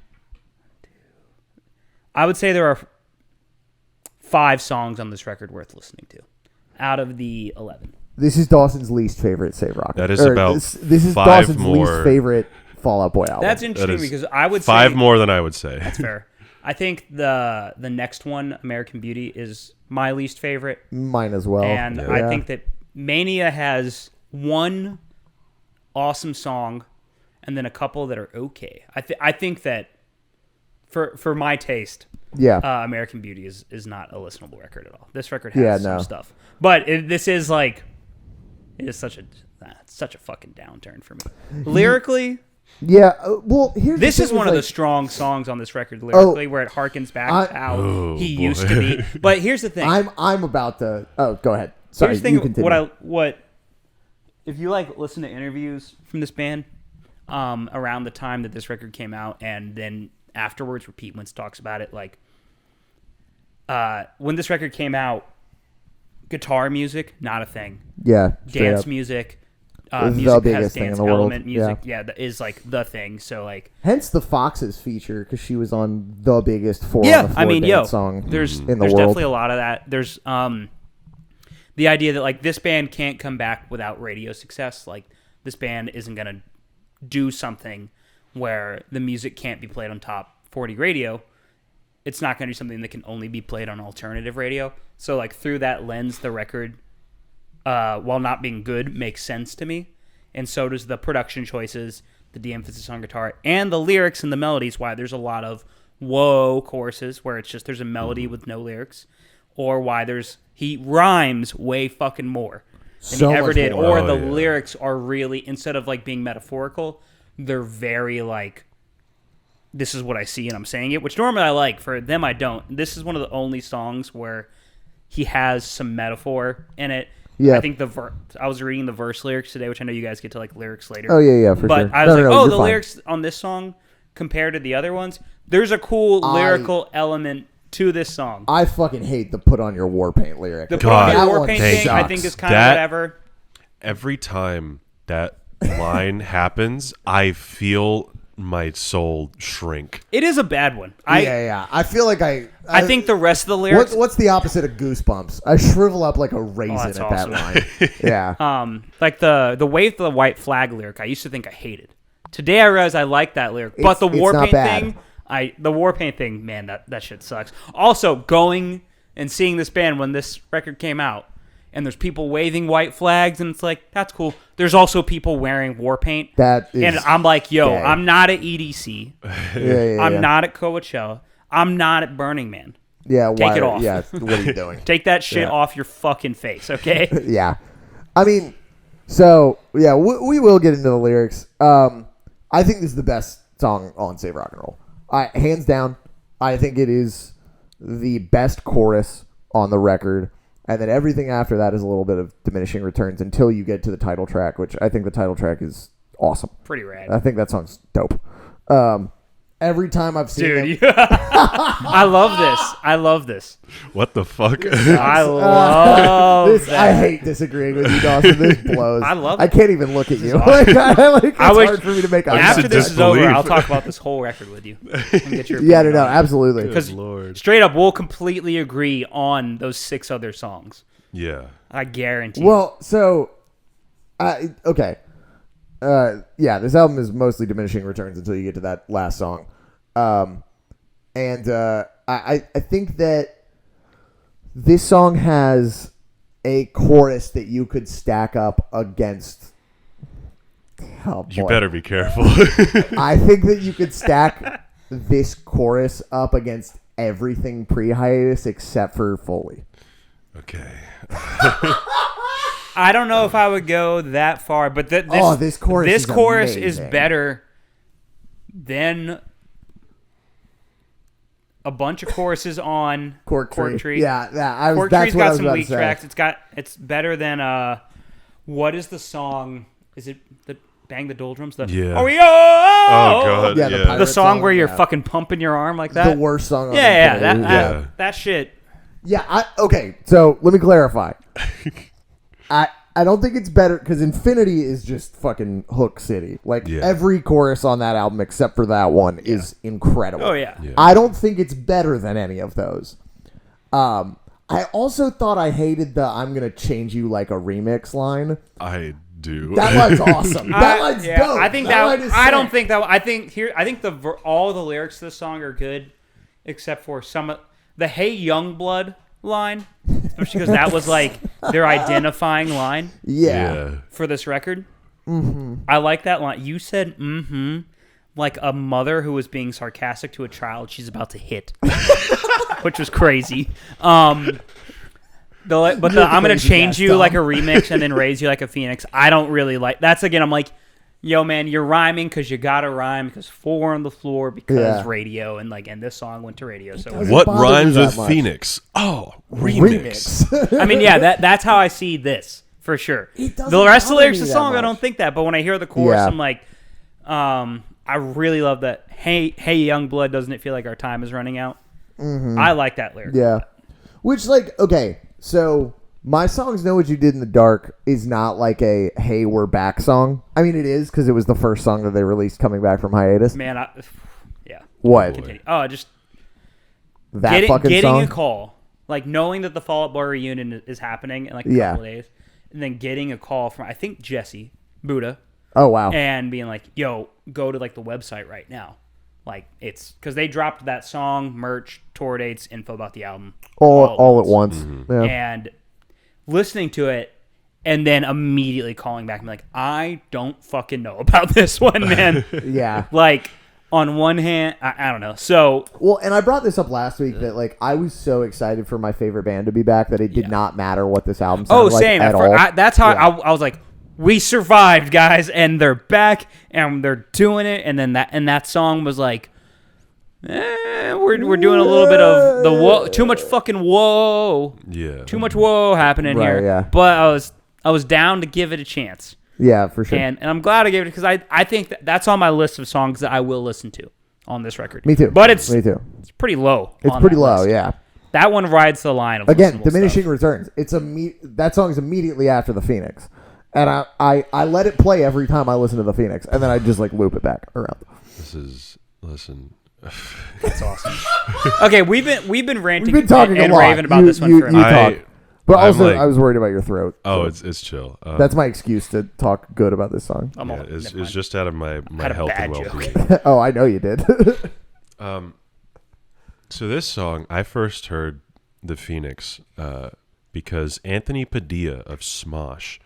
I would say there are 5 songs on this record worth listening to out of the 11. This is Dawson's least favorite Save Rock. That is about this is 5 Dawson's more. least favorite Fall Out Boy album. That's interesting is because I would 5 say more than I would say. That's fair. I think the next one, American Beauty, is my least favorite. Mine as well. And I think that Mania has one awesome song and then a couple that are okay. I think that for my taste, American Beauty is not a listenable record at all. This record has some stuff. But this is like, it is such a fucking downturn for me. Lyrically... Yeah, well, this is one of the strong songs on this record lyrically, where it harkens back to how he used to be. But here's the thing: I'm about to. Oh, go ahead. Sorry, here's the thing, you continue. What if you listen to interviews from this band around the time that this record came out, and then afterwards, where Pete Wentz talks about it, like when this record came out, guitar music not a thing. Yeah, dance up. Music. Music the biggest has thing dance in the world. element music, that is like the thing. So like, hence the Foxes feature because she was on the biggest on the floor dance song. There's in the world. Definitely a lot of that. There's the idea that like this band can't come back without radio success. Like this band isn't gonna do something where the music can't be played on top 40 radio. It's not gonna do something that can only be played on alternative radio. So like through that lens, the record, while not being good, makes sense to me. And so does the production choices, the de-emphasis on guitar, and the lyrics and the melodies, why there's a lot of whoa choruses where it's just there's a melody with no lyrics, or why he rhymes way fucking more than he ever did. More. Or the lyrics are really, instead of like being metaphorical, they're very like, this is what I see and I'm saying it, which normally I like. For them, I don't. This is one of the only songs where he has some metaphor in it. Yeah. I think I was reading the verse lyrics today, which I know you guys get to like lyrics later. Oh yeah, for but sure. I was the fine. lyrics on this song compared to the other ones, there's a cool lyrical element to this song. I fucking hate the "Put on your war paint" lyric. The "Put on your war paint" thing, I think, is kind of whatever. Every time that line happens, I feel my soul shrink. It is a bad one. I feel like I think the rest of the lyrics. What's the opposite of Goosebumps? I shrivel up like a raisin at that line. Yeah. Like the wave the white flag lyric, I used to think I hated. Today I realize I like that lyric, but the war paint thing, the war paint thing, man, that shit sucks. Also, going and seeing this band when this record came out, and there's people waving white flags, and it's like, that's cool. There's also people wearing war paint. And I'm like, yo, gay. I'm not at EDC. I'm not at Coachella. I'm not at Burning Man. Yeah, take it off. Yeah, what are you doing? Take that shit off your fucking face, okay? Yeah. I mean, so, yeah, we will get into the lyrics. I think this is the best song on Save Rock and Roll. Hands down, I think it is the best chorus on the record. And then everything after that is a little bit of diminishing returns until you get to the title track, which I think the title track is awesome. Pretty rad. I think that song's dope. Every time I've seen it. I love this. What the fuck? I love this. that. I hate disagreeing with you, Dawson. This blows. I love it. I can't even look at you. Awesome. It's hard for me to make eye after contact. this is over, I'll talk about this whole record with you. And get your yeah, no, absolutely. Because straight up, we'll completely agree on those 6 other songs. Yeah. I guarantee. Well, so, okay. Yeah, this album is mostly diminishing returns until you get to that last song. I think that this song has a chorus that you could stack up against. Oh, boy. You better be careful. I think that you could stack this chorus up against everything pre-hiatus except for Foley. Okay. I don't know if I would go that far, but this chorus is better than a bunch of choruses on Cork Tree. Yeah, Cork Tree's got some weak tracks. It's better than what is the song? Is it the Bang the Doldrums? Yeah. Oh, God. Yeah, yeah. The song where you're fucking pumping your arm like that. The worst song on that shit. Yeah, okay, so let me clarify. I don't think it's better because Infinity is just fucking Hook City. Like every chorus on that album except for that one is incredible. Oh yeah. I don't think it's better than any of those. I also thought I hated the "I'm gonna change you like a remix" line. I do. That line's awesome. That line's dope. I think that. I don't think that. I think all the lyrics to the song are good. except for some of the "Hey Youngblood" line, especially because that was like their identifying line Yeah. for this record. I like that line. You said like a mother who was being sarcastic to a child she's about to hit, which was crazy. I'm gonna change you like a remix and then raise you like a phoenix. I don't really like that's again. I'm like, yo man, you're rhyming because you gotta rhyme because 4 on the floor because radio and this song went to radio. So What bother me rhymes that with much. Phoenix? Oh, remix. I mean, yeah, that's how I see this for sure. doesn't The rest of the bother lyrics of me the that song, I much. don't think that. But when I hear the chorus, Yeah. I'm like, I really love that. Hey, young blood, doesn't it feel like our time is running out? I like that lyric. Yeah. Which, like, okay, so my songs Know What You Did in the Dark is not like a hey, we're back song. I mean, it is because it was the first song that they released coming back from hiatus. Man, yeah. What? Continue. Oh, just That fucking getting song? a call, like knowing that the Fall Out Boy reunion is happening in like a Yeah. couple of days, and then getting a call from I think Jesse Buddha, Oh, wow. and being like, "Yo, go to like the website right now." Like it's because they dropped that song, merch, tour dates, info about the album, all at once. Yeah. and listening to it, and then immediately calling back and be like, "I don't fucking know about this one, man." Yeah. Like on one hand, I don't know. So Well, and I brought this up last week that, like, I was so excited for my favorite band to be back that it did not matter what this album sounded like same. at all. That's how Yeah. I was like, we survived, guys, and they're back, and they're doing it. And then that song was like, we're doing a little bit of the whoa, too much fucking whoa, Yeah. too much whoa happening Right, here. yeah. But I was down to give it a chance, Yeah, for sure. and I'm glad I gave it because I think that's on my list of songs that I will listen to on this record. Me too. But it's Me too. pretty low. It's on pretty that low, list. yeah. That one rides the line of Again, listenable diminishing stuff. returns. It's that song is immediately after the Phoenix, and I let it play every time I listen to the Phoenix, and then I just like loop it back around. Listen. That's awesome. Okay, we've been ranting We've been talking and a lot. raving about this one you for a you minute. talk, but I'm also like- I was worried about your throat. Oh, so it's chill. that's my excuse to talk good about this song. I'm yeah, all- it's never mind. just out of my Had a health and bad joke. well-being. Oh, I know you did. So this song, I first heard the Phoenix because Anthony Padilla of Smosh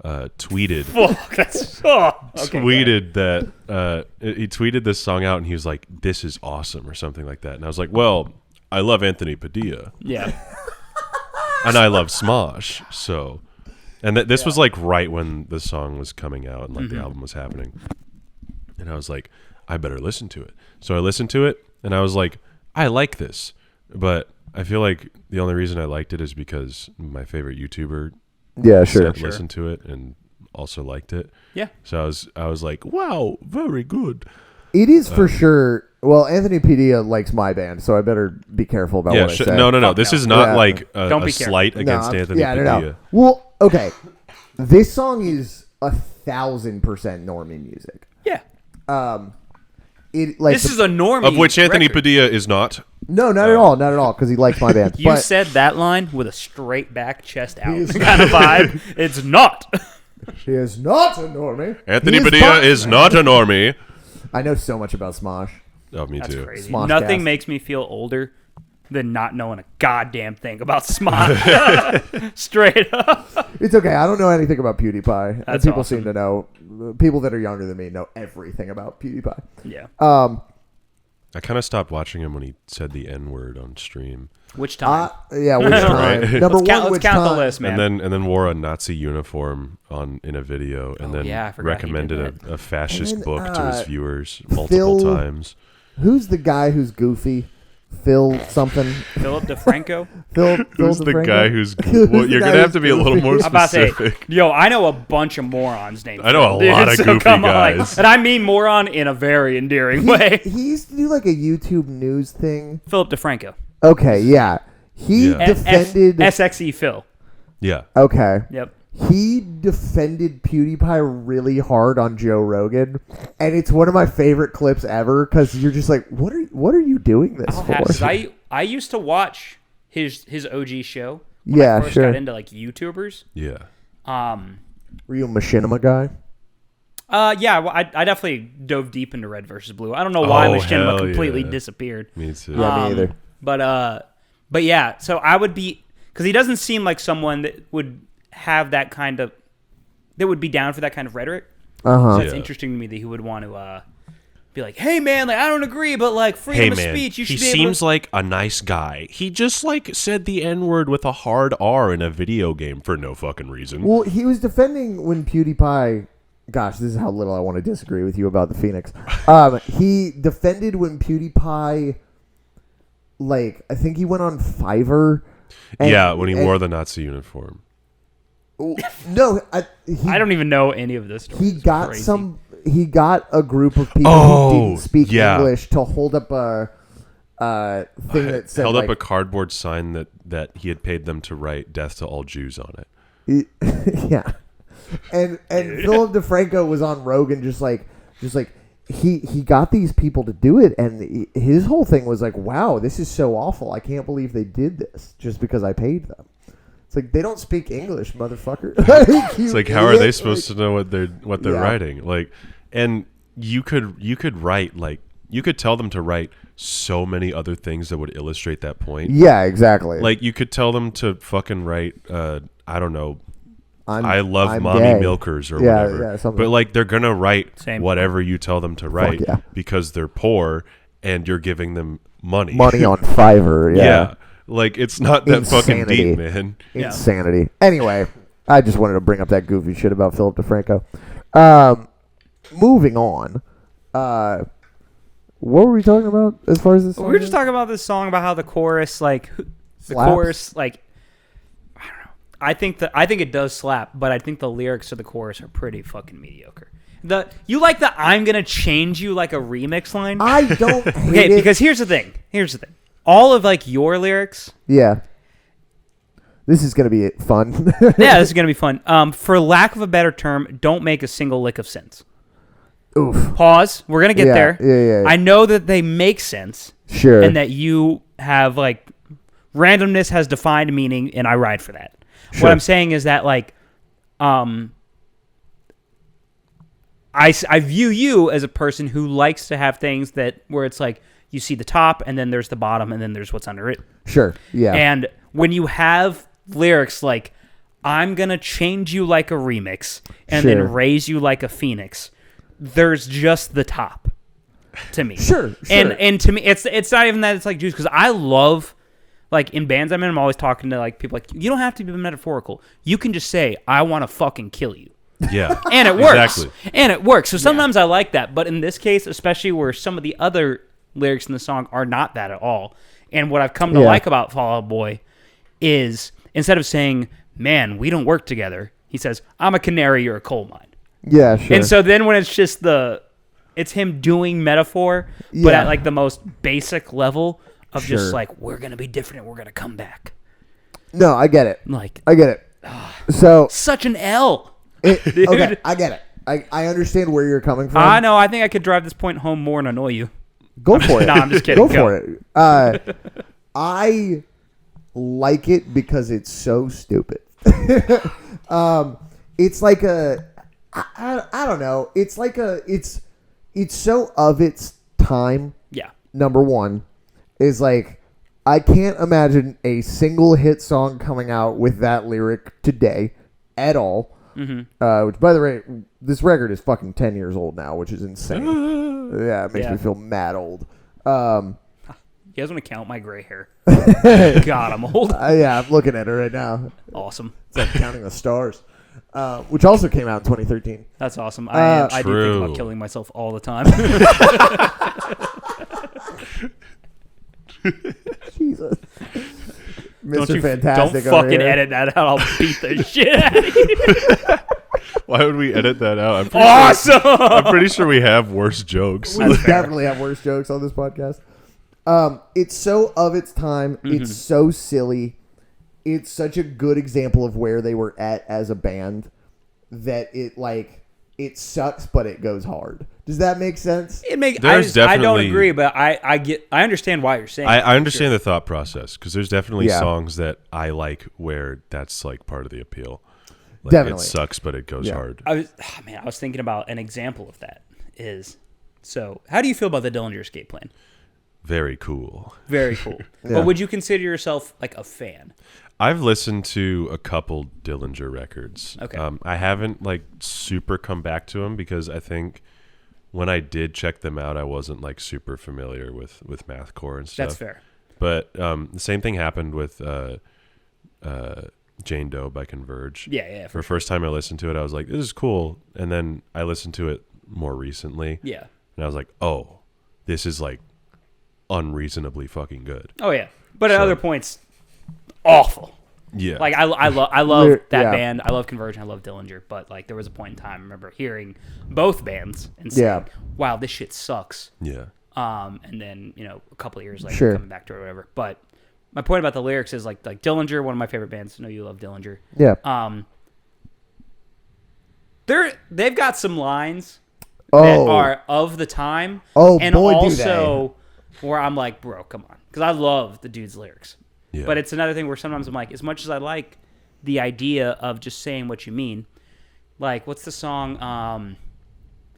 tweeted Fuck, that's okay, tweeted that he tweeted this song out and he was like, "This is awesome" or something like that. And I was like, "Well, I love Anthony Padilla yeah. and I love Smosh." So, and this was like right when the song was coming out and like the album was happening. And I was like, I better listen to it. So I listened to it and I was like, I like this, but I feel like the only reason I liked it is because my favorite YouTuber Yeah, sure. listened to it and also liked it. Yeah. So I was like, wow, very good. It is for sure. Well, Anthony Padilla likes my band, so I better be careful about what I say. No. Fuck This no. is not Yeah. like Don't a be careful. slight against I'm- Anthony no, Padilla. no. Well, okay. This song is 1,000% normie music. Yeah. It like This is a normie Of which Anthony record. Padilla is not. no, not at all, not at all, because he likes my band. You but said that line with a straight back, chest out is- kind of vibe. It's not. he is not a normie. Anthony He is Padilla fun. is not a normie. I know so much about Smosh. Oh, me That's too. crazy. Smosh Nothing cast. makes me feel older than not knowing a goddamn thing about Smosh. Straight up. It's okay. I don't know anything about PewDiePie. And That's people awesome. seem to know. People that are younger than me know everything about PewDiePie. Yeah. I kind of stopped watching him when he said the N word on stream, Which time? Yeah, which time? Right. Number let's count, one, let's which count time? the list, man. and then wore a Nazi uniform in a video, and then yeah, I forgot he recommended did a fascist And then, book to his viewers multiple Phil- times. Who's the guy who's goofy? Phil something. Philip DeFranco. Phil. Who's Phil the DeFranco? guy who's? Who's Well, the you're guy gonna have who's to be a little goofy? more I'm about to say, specific. yo, I know a bunch of morons named I know a Phil, lot of so goofy come on, like, guys. and I mean moron in a very endearing way. He used to do like a YouTube news thing. Philip DeFranco. Okay, yeah. He Yeah. defended. SXE Phil. Yeah, Okay. Yep. He defended PewDiePie really hard on Joe Rogan, and it's one of my favorite clips ever because you're just like, what are you doing this I'll for? have- 'cause I used to watch his OG show when Yeah, I first sure. got into like YouTubers. yeah. Were you a machinima guy? Yeah, well, I definitely dove deep into Red versus Blue. I don't know why Machinima hell completely yeah. disappeared. Me too. Yeah, me either. But yeah, so I would be, because he doesn't seem like someone that would have that kind of, that would be down for that kind of rhetoric. Uh-huh. So it's Yeah. interesting to me that he would want to be like, hey man, like I don't agree, but like freedom Hey of man, speech, you he should be able seems to. like a nice guy. He just like said the N-word with a hard R in a video game for no fucking reason. Well, he was defending when PewDiePie. Gosh, this is how little I want to disagree with you about the Phoenix. He defended when PewDiePie, like, I think he went on Fiverr. Yeah, when he wore the Nazi uniform. No, I don't even know any of this. He It's got crazy. He got a group of people Oh, who didn't speak yeah. English to hold up a thing that said Held like, up a cardboard sign that he had paid them to write "Death to all Jews" on it. yeah, and Philip DeFranco was on Rogan just like he got these people to do it, and his whole thing was like, wow, this is so awful. I can't believe they did this just because I paid them. It's like, they don't speak English, motherfucker. It's like, how are they supposed to know what they're Yeah. writing? Like, and you could write, like, you could tell them to write so many other things that would illustrate that point. Yeah, exactly. Like, you could tell them to fucking write, I don't know, I'm mommy gay. milkers or Yeah, whatever. yeah, something. But like, they're gonna write Same. whatever you tell them to write yeah. because they're poor and you're giving them money. Money on Fiverr. Yeah. Yeah. Like, it's not that fucking Insanity. deep, man. Yeah. Insanity. Anyway, I just wanted to bring up that goofy shit about Philip DeFranco. Moving on. What were we talking about as far as this song We were just is? talking about this song about how the chorus, like the Slaps? chorus, like I don't know. I think it does slap, but I think the lyrics of the chorus are pretty fucking mediocre. You like the "I'm gonna change you" like a remix line? I don't hate Okay, it. because here's the thing. All of like your lyrics, Yeah. This is going to be fun. yeah, this is gonna be fun. For lack of a better term, don't make a single lick of sense. Oof. Pause. We're gonna get Yeah, there. yeah. I know that they make sense, Sure. and that you have like randomness has defined meaning, and I ride for that. Sure. What I'm saying is that like, I view you as a person who likes to have things that where it's like you see the top and then there's the bottom and then there's what's under it. Sure. Yeah. And when you have lyrics like "I'm gonna change you like a remix" and Sure. then "raise you like a phoenix," there's just the top to me. Sure. And to me, it's not even that it's like juice, because I love, like, in bands I'm in, I'm always talking to like people like, you don't have to be metaphorical. You can just say, "I want to fucking kill you." Yeah. And it works. Exactly. And it works. So sometimes I like that. But in this case, especially where some of the other lyrics in the song are not that at all. And what I've come to like about Fall Out Boy is instead of saying, "Man, we don't work together," he says, "I'm a canary, you're a coal mine." Yeah, sure. And so then when it's just it's him doing metaphor, but Yeah. at like the most basic level of Sure. just like, we're going to be different and we're going to come back. No, I get it. Like, I get it. So, such an L. okay, I get it. I understand where you're coming from. I know. I think I could drive this point home more and annoy you. Go for it. No, I'm just kidding. Go for it. I like it because it's so stupid. It's like I don't know. It's like it's so of its time. Yeah. Number one is like, I can't imagine a single hit song coming out with that lyric today at all. Mm-hmm. Which, by the way, this record is fucking 10 years old now, which is insane. Yeah, it makes me feel mad old. You guys want to count my gray hair? God, I'm old. Yeah, I'm looking at it right now. Awesome. It's like Counting the Stars, which also came out in 2013. That's awesome. I do think True. about killing myself all the time. Jesus. Don't Mr. you Fantastic don't over fucking here. edit that out. I'll beat the shit out of you. Why would we edit that out? Awesome. I'm pretty sure we have worse jokes. We definitely have worse jokes on this podcast. It's so of its time. Mm-hmm. It's so silly. It's such a good example of where they were at as a band that it sucks, but it goes hard. Does that make sense? I There's don't definitely- agree, but I understand why you're saying. I understand the thought process because there's definitely Yeah. songs that I like where that's like part of the appeal. Like, Definitely. It sucks, but it goes hard. I was thinking about an example of that is, so how do you feel about the Dillinger Escape Plan? Very cool. Very cool. Yeah. But would you consider yourself like a fan? I've listened to a couple Dillinger records. Okay. I haven't like super come back to them because I think when I did check them out, I wasn't like super familiar with mathcore and stuff. That's fair. But the same thing happened with Jane Doe by Converge. Yeah. For the first time I listened to it, I was like, this is cool. And then I listened to it more recently. Yeah. And I was like, oh, this is like unreasonably fucking good. Oh yeah. But at So- other points, awful. Yeah. Like I love that Yeah. band. I love Converge. I love Dillinger. But like there was a point in time I remember hearing both bands and saying, Yeah. "Wow, this shit sucks." yeah. And then a couple of years later, Sure. coming back to it or whatever. But my point about the lyrics is like Dillinger, one of my favorite bands. I know you love Dillinger. Yeah. They've got some lines that Oh. are of the time. Oh, and boy, do also where I'm like, bro, come on, because I love the dude's lyrics. Yeah. But it's another thing where sometimes I'm like, as much as I like the idea of just saying what you mean, like what's the song?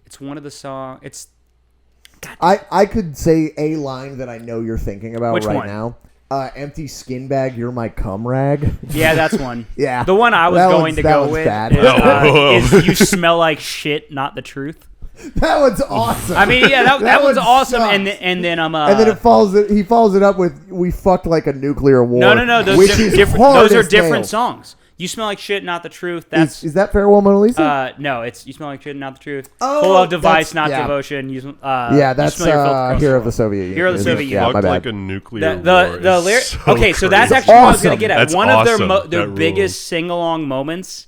It's one of the song. It's I could say a line that I know you're thinking about Which right one? now. Empty skin bag, you're my cum rag. yeah, that's one. Yeah. The one I was That going one's- to that go one's with bad. is you smell like shit, not the truth. That one's awesome. I mean, yeah, that one's one awesome. sucks. And then I'm and then he follows it up with "We fucked like a nuclear war." no, those which are is different. hard Those are as different nails. songs. You smell like shit, not the truth. That's Is that Farewell Mona Lisa? no, it's you smell like shit, not the truth. Oh, Full of device, that's- not yeah. devotion. You, yeah, you that's smell your filth across Hero the of the Soviet Union. Hero of the isn't it? Soviet Yeah, Union. my Fucked bad. like a nuclear the war. lyric. So Okay, so that's crazy. actually what I was gonna Awesome. get at. That's One of awesome. their That biggest rules. sing along moments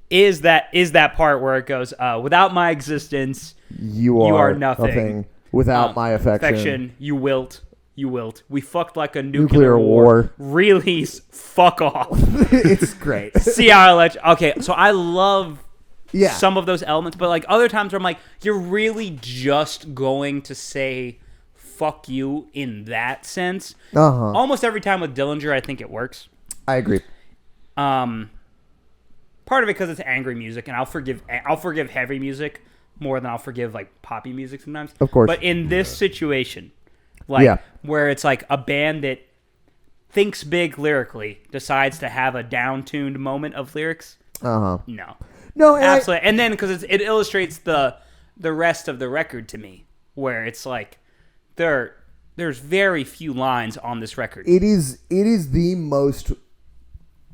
is that part where it goes, without my existence, You are are nothing. without my affection. you wilt. You wilt. We fucked like a Nuclear nuclear war. war. Release. Fuck off. It's great. See how I let you. Okay, so I love Yeah. some of those elements, but like other times where I'm like, you're really just going to say fuck you in that sense. Uh-huh. Almost every time with Dillinger, I think it works. I agree. Part of it because it's angry music, and I'll forgive heavy music more than I'll forgive like poppy music sometimes. Of course. But in this situation, like Yeah. where it's like a band that thinks big lyrically decides to have a down-tuned moment of lyrics, Uh-huh. no. No, and Absolutely. And then because it illustrates the rest of the record to me, where it's like there's very few lines on this record. it is the most,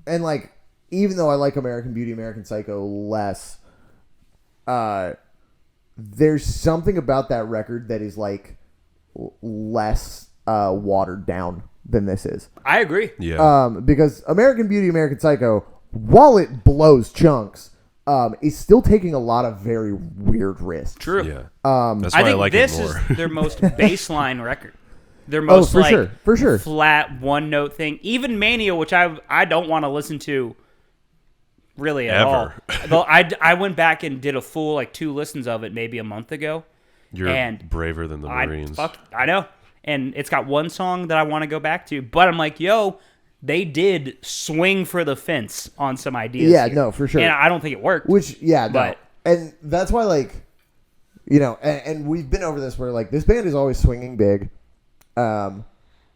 and like, even though I like American Beauty, American Psycho less, there's something about that record that is like less watered down than this is. I agree. Yeah. Because American Beauty, American Psycho, while it blows chunks, is still taking a lot of very weird risks. True. yeah. That's why I I think like this it more. is their most baseline record. Their most for sure. flat one note thing. Even Mania, which I don't want to listen to really at all. Ever. Though I went back and did a full like 2 listens of it maybe a month ago. You're and braver than the Marines. I know. And it's got one song that I want to go back to, but I'm like, yo, they did swing for the fence on some ideas. Yeah, here. no, for sure. And I don't think it worked. Which, yeah, no. But- And that's why, like, and we've been over this where, like, this band is always swinging big. And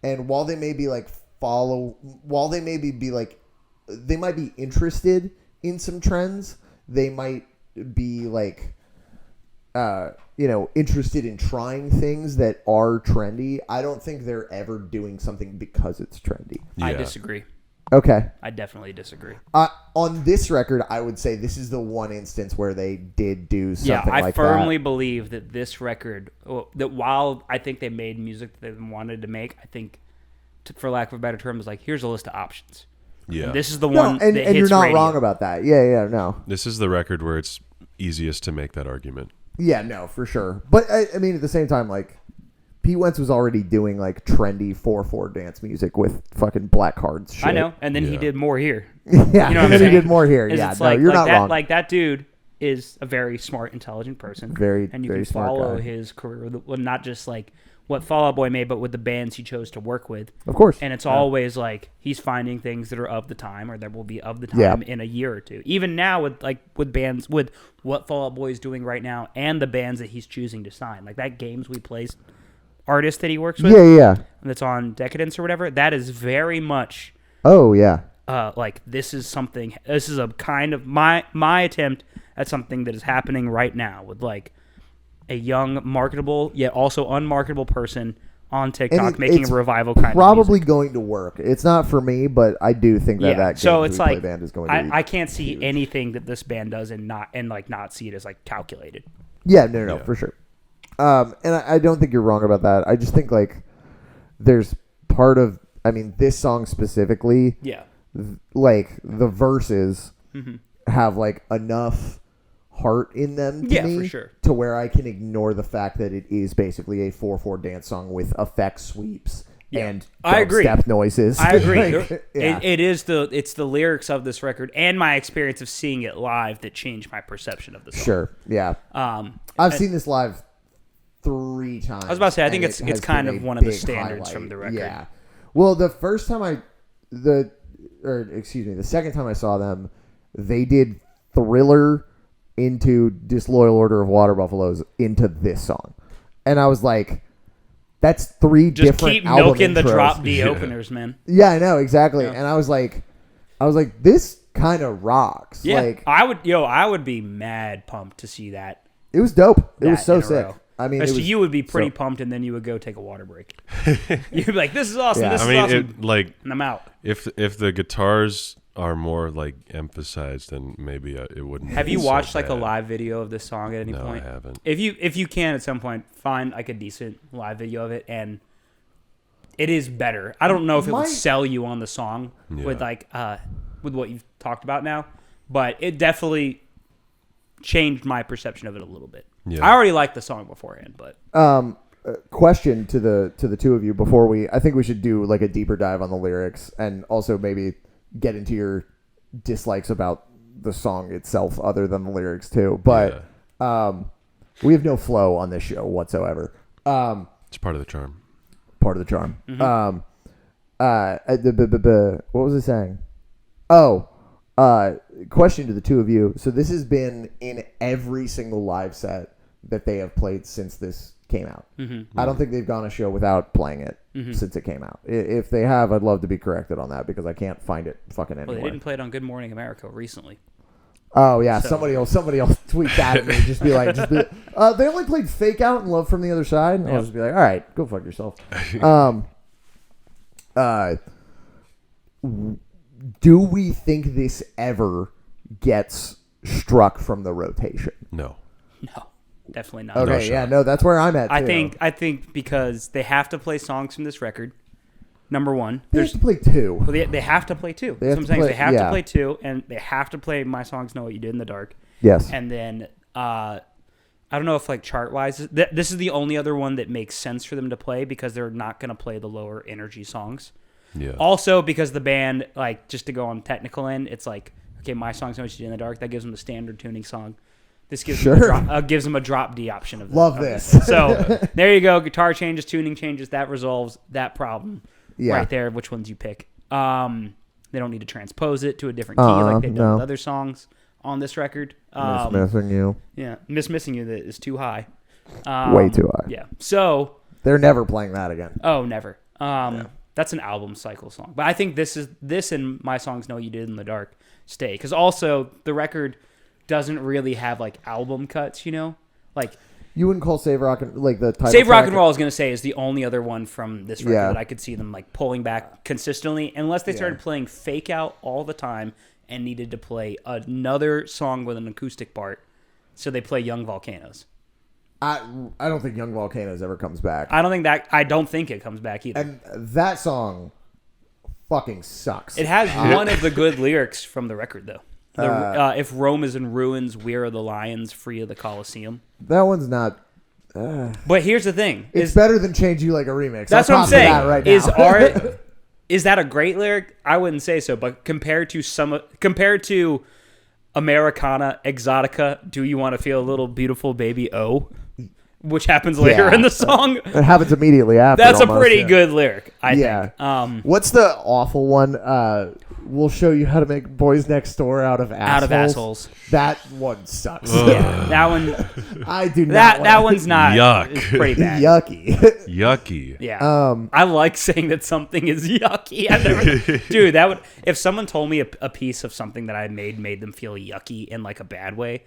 while they may be, like, while they maybe be, like, they might be interested in some trends, they might be, like, interested in trying things that are trendy. I don't think they're ever doing something because it's trendy. I Yeah. disagree. Okay. I definitely disagree. On this record, I would say this is the one instance where they did do something Yeah, I like firmly believe that this record, that while I think they made music that they wanted to make, I think, for lack of a better term, was like, here's a list of options. Yeah. And this is the that. No, one and that you're hits not radio. wrong about that. Yeah, no. This is the record where it's easiest to make that argument. Yeah, no, for sure. But, I mean, at the same time, like, Pete Wentz was already doing, like, trendy 4/4 dance music with fucking Black Cards shit. I know, and then he Yeah. did more here. Yeah, You know what and I'm then he saying? did more here. Is Yeah, it's no, like, you're like not that, wrong. Like that dude is a very smart, intelligent person. Very, and you very can smart follow guy. his career, well, not just like what Fall Out Boy made, but with the bands he chose to work with. Of course. And it's always like he's finding things that are of the time, or that will be of the time Yeah. in a year or two. Even now with bands, with what Fall Out Boy is doing right now, and the bands that he's choosing to sign, like that Games We Play artist that he works with, Yeah. that's on Decadence or whatever. That is very much Oh, yeah. like this is a kind of my attempt at something that is happening right now with like a young, marketable yet also unmarketable person on TikTok making it's a revival kind of probably music. going to work. It's not for me, but I do think that So Games it's We Play like band is going to be I can't see huge. anything that this band does and not see it as like calculated. Yeah, no, Yeah. for sure. And I don't think you're wrong about that. I just think like there's part of, I mean, this song specifically, Yeah. like the verses Mhm. have like enough heart in them to Yeah, me for sure. to where I can ignore the fact that it is basically a 4/4 dance song with effect sweeps Yeah. and I agree. step noises. I agree. Like, yeah. It's the lyrics of this record and my experience of seeing it live that changed my perception of the song. Sure. Yeah. I've seen this live 3 times. I was about to say, I think and it's it has kind been of a one of the big standards highlight. from the record. Yeah. Well, the second time I saw them, they did Thriller into Disloyal Order of Water Buffaloes into this song. And I was like, that's 3 Just different keep album milking the intros. drop D openers, man. Yeah, I know, exactly. Yeah. And I was like, this kind of rocks. Yeah, Like, I would be mad pumped to see that. it was dope. It was that so in a sick. row. I mean, Actually, you would be pretty so- pumped, and then you would go take a water break. You'd be like, "This is awesome. Yeah. This I is mean, awesome," it like and I'm out. if the guitars are more like emphasized, then maybe it wouldn't. Have be you so watched like a bad. live video of this song at any No, point? I haven't. If you can at some point find like a decent live video of it, and it is better. I don't know if it My- would sell you on the song with Yeah. like with what you've talked about now, but it definitely changed my perception of it a little bit. Yeah. I already liked the song beforehand, but Question to the two of you before I think we should do like a deeper dive on the lyrics and also maybe get into your dislikes about the song itself other than the lyrics too. But we have no flow on this show whatsoever. It's part of the charm. Part of the charm. Mm-hmm. What was I saying? Oh, question to the two of you. So this has been in every single live set that they have played since this came out. Mm-hmm. I don't think they've gone a show without playing it since it came out. If they have, I'd love to be corrected on that because I can't find it fucking well, anywhere. they didn't play it on Good Morning America recently. Oh yeah, So- somebody else tweet that at me. They only played Fake Out and Love from the Other Side. And I'll Yeah. just be like, all right, go fuck yourself. Do we think this ever gets struck from the rotation? No. No, definitely not. Okay, shot. yeah, no, that's where I'm at. I too. think because they have to play songs from this record. Number one, they have to play 2. well, they have to play 2. They That's have what I'm to saying. play- They have yeah. to play 2, and they have to play My Songs Know What You Did in the Dark. Yes. And then I don't know if like chart wise, this is the only other one that makes sense for them to play because they're not going to play the lower energy songs. Yeah. Also, because the band, like, just to go on technical end, it's like, okay, My Songs Know What You Did in the Dark, that gives them the standard tuning song. This gives Sure. gives them a drop D option of Love of this. So there you go. Guitar changes, tuning changes. That resolves that problem Yeah. right there. Which ones you pick? They don't need to transpose it to a different key like they've done no. with other songs on this record. Missing you. Yeah, Missing You that is too high. Way too high. Yeah. So They're never playing that again. never. That's an album cycle song. But I think this and My Songs Know What You Did in the Dark stay because also the record doesn't really have like album cuts, you know, like You wouldn't call Save Rock and like the title Save Rock track- and Roll. I was gonna say is the only other one from this record Yeah. that I could see them like pulling back consistently, unless they started playing Fake Out all the time and needed to play another song with an acoustic part. So they play Young Volcanoes. I don't think Young Volcanoes ever comes back. I don't think it comes back either. And that song fucking sucks. It has one of the good lyrics from the record though. If Rome is in ruins, where are the lions free of the Colosseum? That one's not. But here's the thing: It's better than Change You Like a Remix. that's I'll what I'm pop for saying. that right now. Is that a great lyric? I wouldn't say so. But compared to Americana Exotica, do you want to feel a little beautiful baby oh, which happens later in the song. It happens immediately after. That's almost, a pretty good lyric, I think. What's the awful one? We'll show you how to make boys next door out of assholes. Out of assholes. That one sucks. Yeah, that one. I do not. That one's not. Yuck. It's pretty bad. Yucky. Yucky. Yeah. I like saying that something is yucky. Dude, that would. If someone told me a piece of something that I made them feel yucky in like a bad way,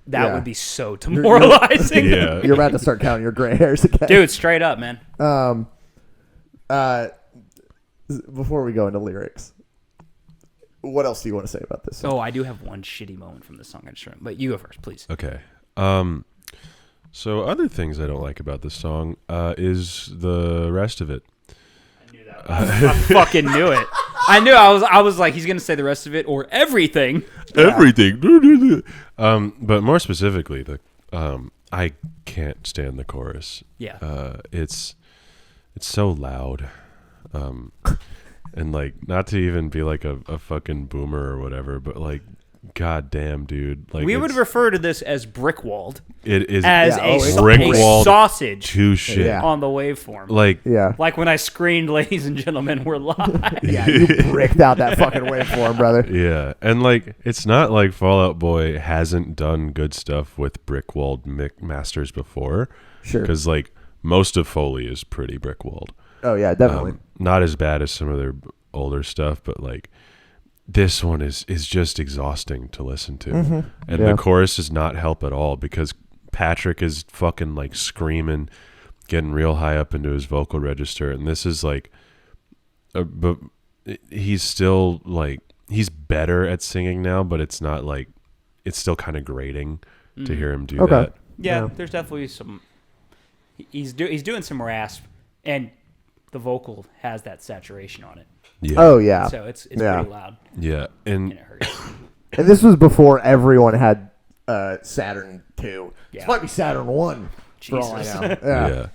that would be so demoralizing. You're about to start counting your gray hairs again. Dude, straight up, man. Before we go into lyrics, what else do you want to say about this song? Oh, I do have one shitty moment from this song. I just remember. But you go first, please. Okay. So other things I don't like about this song is the rest of it. I knew that. I fucking knew it. I knew. I was like, he's gonna say the rest of it or everything. Everything. But more specifically, I can't stand the chorus. Yeah. It's so loud. And like, not to even be like a fucking boomer or whatever, but like, goddamn, dude. Like, we would refer to this as brickwalled. It is as brickwalled a sausage to shit on the waveform. Like when I screamed, "Ladies and gentlemen, we're live." Yeah, you bricked out that fucking waveform, brother. Yeah, and like, it's not like Fall Out Boy hasn't done good stuff with brickwalled masters before. Sure. Because like most of Foley is pretty brickwalled. Oh yeah, definitely. Not as bad as some of their older stuff, but like this one is just exhausting to listen to. Mm-hmm. And the chorus does not help at all because Patrick is fucking like screaming, getting real high up into his vocal register, and this is like but he's still like, he's better at singing now, but it's not like, it's still kind of grating to hear him do that. Yeah, there's definitely some. He's doing some rasp, and the vocal has that saturation on it. Yeah. Oh yeah. So it's pretty loud. Yeah, and it hurts. And this was before everyone had Saturn 2. Yeah. This might be Saturn 1 for all I know. Yeah.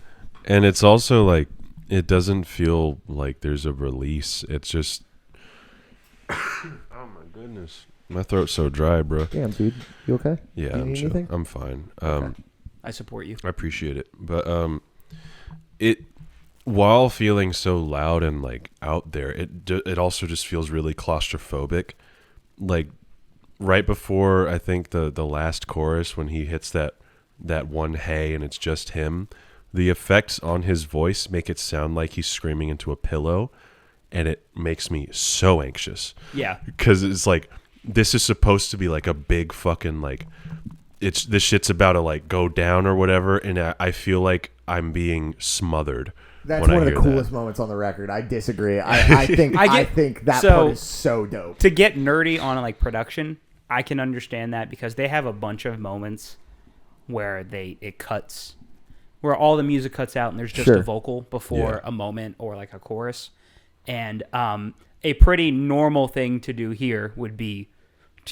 And it's also like, it doesn't feel like there's a release. It's just oh my goodness. My throat's so dry, bro. Damn, dude. You okay? Yeah, Do you need anything? I'm fine. Okay. I support you. I appreciate it. But it, while feeling so loud and like out there, it also just feels really claustrophobic. Like right before, I think the last chorus, when he hits that one hey and it's just him, the effects on his voice make it sound like he's screaming into a pillow, and it makes me so anxious. Yeah. Because it's like, this is supposed to be like a big fucking like, this shit's about to like go down or whatever, and I feel like I'm being smothered. That's one of the coolest moments on the record. I disagree. I think that part is so dope. To get nerdy on like production, I can understand that because they have a bunch of moments where it cuts, where all the music cuts out and there's just a vocal before a moment or like a chorus. And a pretty normal thing to do here would be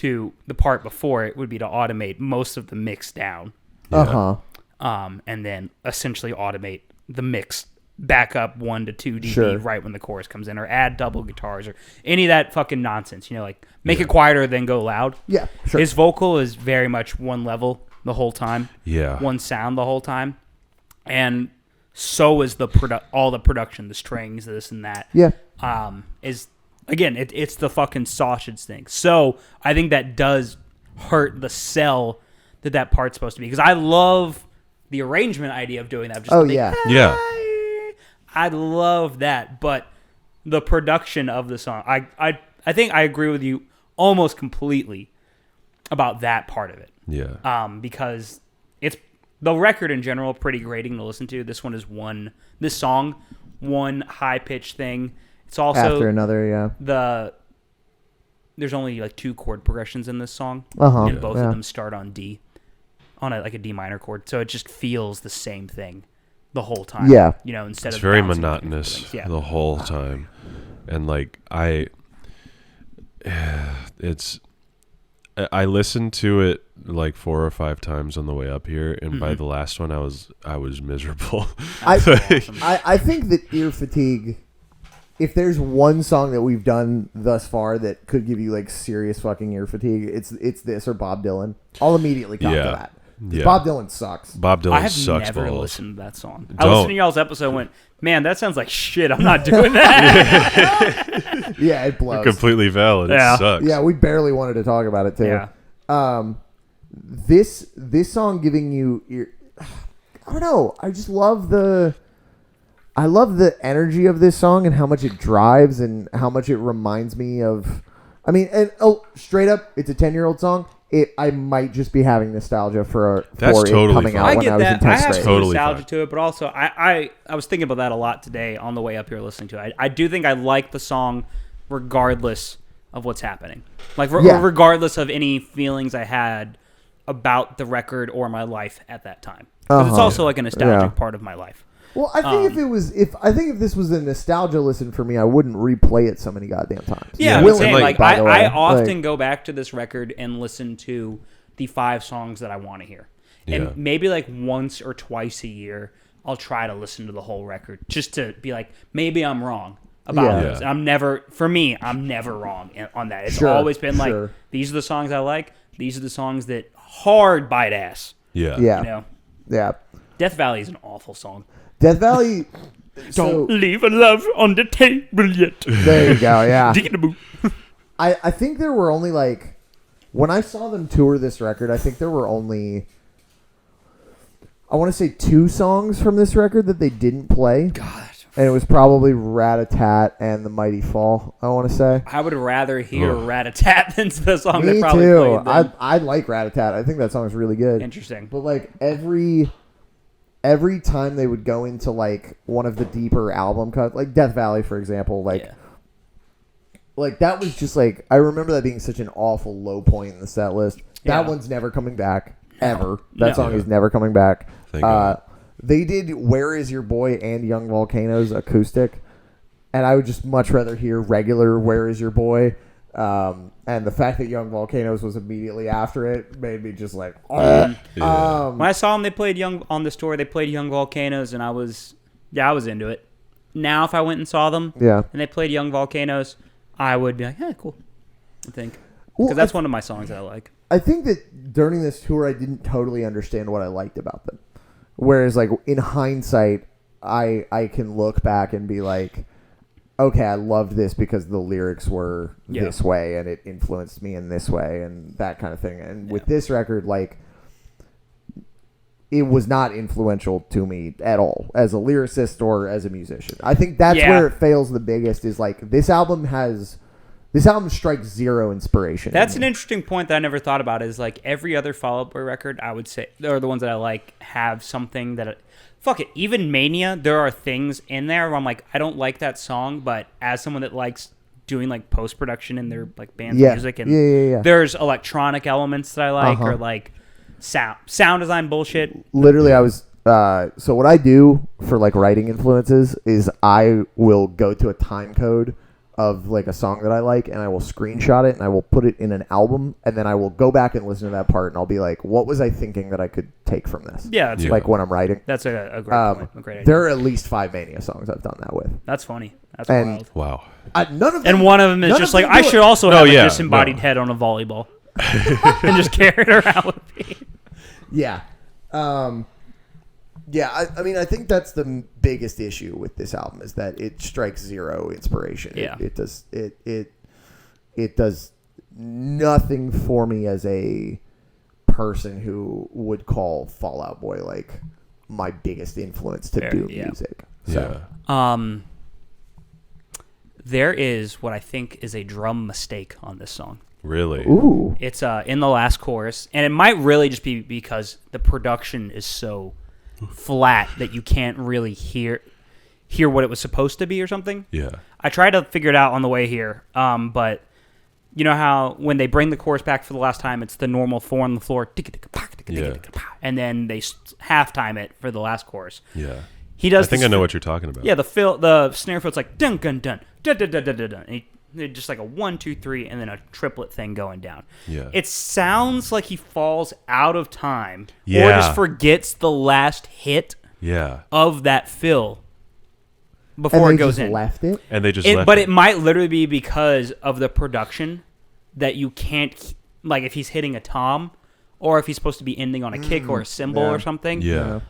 the part before it would be to automate most of the mix down. Yeah. And then essentially automate the mix back up 1 to 2 dB right when the chorus comes in, or add double guitars or any of that fucking nonsense, like make it quieter then go loud. Yeah, sure. His vocal is very much one level the whole time. Yeah. One sound the whole time. And so is all the production, the strings, this and that. Yeah. Is again, it's the fucking sausage thing. So I think that does hurt the sell that part's supposed to be, because I love the arrangement idea of doing that. Yeah. I love that, but the production of the song, I think I agree with you almost completely about that part of it. Yeah. Because it's the record in general pretty grating to listen to. This song, one high pitched thing. It's also after another, there's only like 2 chord progressions in this song, and both of them start on D, on a D minor chord. So it just feels the same thing the whole time. Yeah. Instead it's of very bouncing monotonous the whole time. And like I listened to it like 4 or 5 times on the way up here, and by the last one I was miserable. I think that ear fatigue if there's one song that we've done thus far that could give you like serious fucking ear fatigue, it's this or Bob Dylan. I'll immediately come to that. Yeah. Bob Dylan sucks. Bob Dylan I have sucks never balls. listened to that song. I listened to y'all's episode and went, man, that sounds like shit. I'm not doing that. Yeah, it blows. Completely valid. Yeah. It sucks. Yeah, we barely wanted to talk about it too. Yeah. This song giving you ear, I don't know. I just love the energy of this song and how much it drives and how much it reminds me of. I mean, and straight up, it's a 10-year-old song. I might just be having nostalgia for That's it totally coming fine. out I when get I was that. in 10th I have grade. some Totally nostalgia fine. to it, but also I was thinking about that a lot today on the way up here listening to it. I do think I like the song regardless of what's happening. Like, Yeah. regardless of any feelings I had about the record or my life at that time. Because it's also like a nostalgic part of my life. Well, I think if this was a nostalgia listen for me, I wouldn't replay it so many goddamn times. Yeah, I'm Willingly, saying, like, by the way. I often go back to this record and listen to the 5 songs that I want to hear. Yeah. And maybe like once or twice a year, I'll try to listen to the whole record just to be like, maybe I'm wrong about Yeah. this. I'm never wrong on that. It's Sure, always been sure. like, these are the songs I like. These are the songs that hard bite ass. Yeah. Yeah. You know, Yeah. Death Valley is an awful song. Death Valley. Don't leave a love on the table yet. There you go. Yeah. Diggity-boo. I think there were only like, when I saw them tour this record, I think there were only, I want to say 2 songs from this record that they didn't play. God. And it was probably Rat-a-Tat and The Mighty Fall, I want to say. I would rather hear Ugh. Rat-a-tat than the song they Me probably too. played. Then. I like Rat-a-Tat. I think that song is really good. Interesting. But like every time they would go into like one of the deeper album cuts, like Death Valley, for example, like that was just like, I remember that being such an awful low point in the set list. That Yeah. one's never coming back ever. No. That song is never coming back. Thank God. They did "Where Is Your Boy" and "Young Volcanoes" acoustic, and I would just much rather hear regular "Where Is Your Boy." And the fact that Young Volcanoes was immediately after it made me just like, When I saw them, they played on this tour. They played Young Volcanoes, and I was into it. Now, if I went and saw them, yeah. and they played Young Volcanoes, I would be like, yeah, cool. I think Well, because that's one of my songs that I like. I think that during this tour, I didn't totally understand what I liked about them. Whereas, like, in hindsight, I can look back and be like, okay, I loved this because the lyrics were this way and it influenced me in this way and that kind of thing. And with this record, like, it was not influential to me at all as a lyricist or as a musician. I think that's where it fails the biggest is, like, this album strikes zero inspiration. That's an interesting point that I never thought about. Is like every other Fall Out Boy record, I would say, or the ones that I like, have something that. Fuck it. Even Mania, there are things in there where I'm like, I don't like that song, but as someone that likes doing like post production in their like band's music, and there's electronic elements that I like, or like sound design bullshit. Literally, I was. So what I do for like writing influences is I will go to a time code of like a song that I like, and I will screenshot it and I will put it in an album, and then I will go back and listen to that part, and I'll be like, what was I thinking that I could take from this? Yeah, that's Like when I'm writing. That's a great point. A great idea. There are at least 5 Mania songs I've done that with. That's funny. That's And- wild. Wow. None of them, And one of them is none just of like, them I do should it. also No, have a yeah, disembodied no. head on a volleyball and just carry it around with me. Yeah. Yeah, I mean, I think that's the biggest issue with this album is that it strikes zero inspiration. Yeah. It does nothing for me as a person who would call Fall Out Boy like my biggest influence to do music. So. Yeah. There is what I think is a drum mistake on this song. Really? Ooh. It's in the last chorus, and it might really just be because the production is so flat that you can't really hear what it was supposed to be or something. Yeah. I tried to figure it out on the way here, but you know how when they bring the chorus back for the last time, it's the normal 4 on the floor, and then they halftime it for the last chorus. Yeah. He does. I think I know what you're talking about. Yeah, the snare fill's like dun dun dun dun dun dun dun dun, dun. Just like a 1 2 3 and then a triplet thing going down. Yeah. It sounds like he falls out of time or Yeah. just forgets the last hit Yeah. of that fill. before and it they goes just in. left it. And they just It, left but it might literally be because of the production that you can't, like, if he's hitting a tom, or if he's supposed to be ending on a kick or a cymbal yeah. or something. Yeah.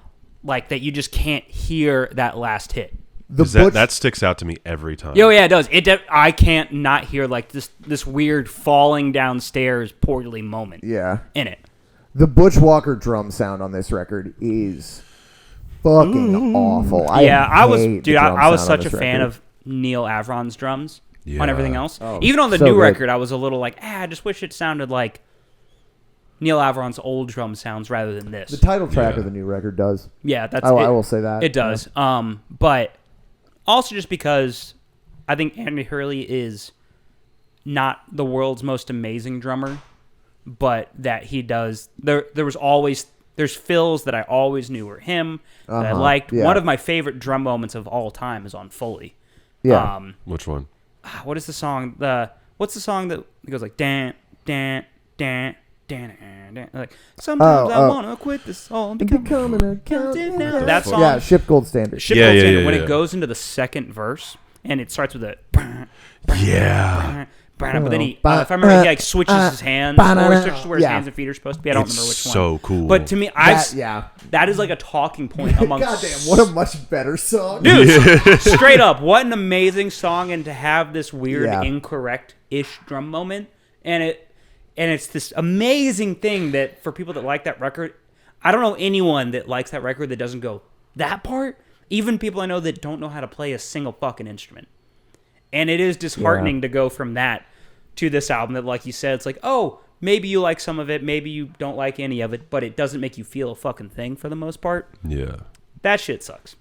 Like, that you just can't hear that last hit. That sticks out to me every time. Yo, yeah, it does. I can't not hear, like, this weird falling downstairs poorly moment Yeah. in it. The Butch Walker drum sound on this record is fucking awful. I was I such a fan of Neil Avron's drums Yeah. on everything else. Oh, Even on the so new good. record, I was a little like, I just wish it sounded like Neil Avron's old drum sounds rather than this. The title track Yeah. of the new record does. Yeah, that's I will say that. It does. But also just because I think Andy Hurley is not the world's most amazing drummer, but that he does. There's fills that I always knew were him that I liked. yeah. One of my favorite drum moments of all time is on Foley. Yeah. Which one? What is the song? What's the song that goes like dan dan dan dan dan? Like sometimes I wanna quit this all and become Becoming a captain now. That song, Yeah, Ship Gold Standard. Ship Yeah, Gold yeah, Standard, yeah, when yeah. it goes into the second verse and it starts with a Yeah. but then he, if I remember, he like switches his hands, or he switches to where his Yeah. hands and feet are supposed to be. I don't It's remember which one. so cool. But to me, Yeah. that is like a talking point amongst. Goddamn, what a much better song. Dude, straight up, what an amazing song, and to have this weird, Yeah. incorrect-ish drum moment, and it's this amazing thing that for people that like that record, I don't know anyone that likes that record that doesn't go, that part? Even people I know that don't know how to play a single fucking instrument. And it is disheartening to go from that to this album that, like you said, it's like, oh, maybe you like some of it, maybe you don't like any of it, but it doesn't make you feel a fucking thing for the most part. Yeah. That shit sucks.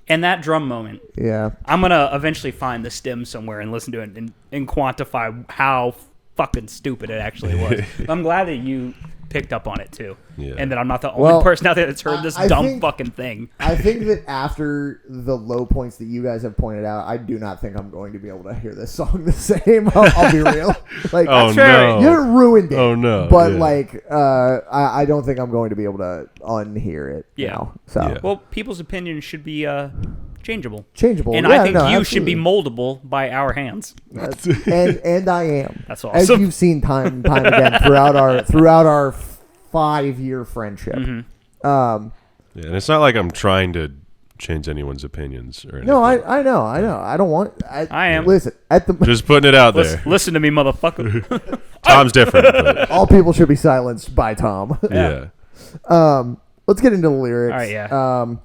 And that drum moment, Yeah. I'm going to eventually find the stem somewhere and listen to it and quantify how fucking stupid it actually was. I'm glad that you picked up on it too. Yeah. And that I'm not the only person out there that's heard this I dumb think- fucking thing. I think that after the low points that you guys have pointed out, I do not think I'm going to be able to hear this song the same. I'll be real. Like, Oh, fair. no. you ruined it. Oh, no. But Yeah. like, I don't think I'm going to be able to unhear it. Yeah. Now. So Yeah. Well, people's opinions should be changeable. changeable. And Yeah, I think no, you should be absolutely. moldable by our hands. and I am. That's As awesome. you've seen time and time again throughout our 5-year friendship. Mm-hmm. Yeah, and it's not like I'm trying to change anyone's opinions or anything. No, I know. I don't want. I am. Listen, at the Just putting it out there. Listen to me, motherfucker. Tom's different. But all people should be silenced by Tom. yeah. Let's get into the lyrics. All right, yeah.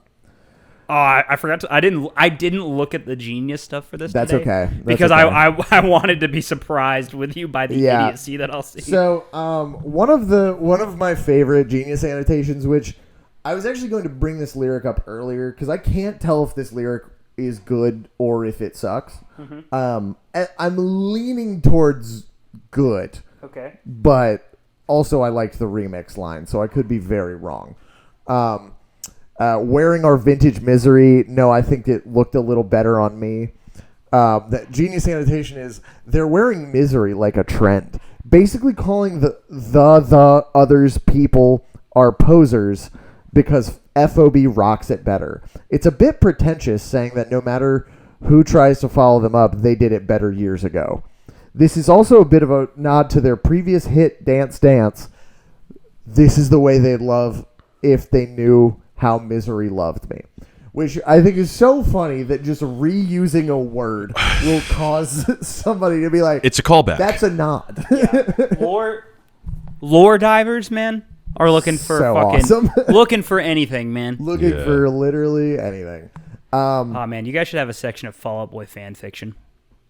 Oh, I forgot to. I didn't look at the Genius stuff for this. That's today okay. That's because okay. I wanted to be surprised with you by the Yeah. idiocy that I'll see. So, one of my favorite Genius annotations, which I was actually going to bring this lyric up earlier because I can't tell if this lyric is good or if it sucks. I'm leaning towards good, Okay. but also I liked the remix line, so I could be very wrong. Wearing our vintage misery, no, I think it looked a little better on me. That Genius annotation is they're wearing misery like a trend, basically calling the others people are posers because FOB rocks it better. It's a bit pretentious saying that no matter who tries to follow them up, they did it better years ago. This is also a bit of a nod to their previous hit, Dance Dance. This is the way they'd love if they knew how misery loved me. Which I think is so funny that just reusing a word will cause somebody to be like, It's a callback. that's a nod. Lore divers, man, are looking for So fucking awesome. looking for anything, man. Looking Yeah. for literally anything. Oh man, you guys should have a section of Fall Out Boy fan fiction.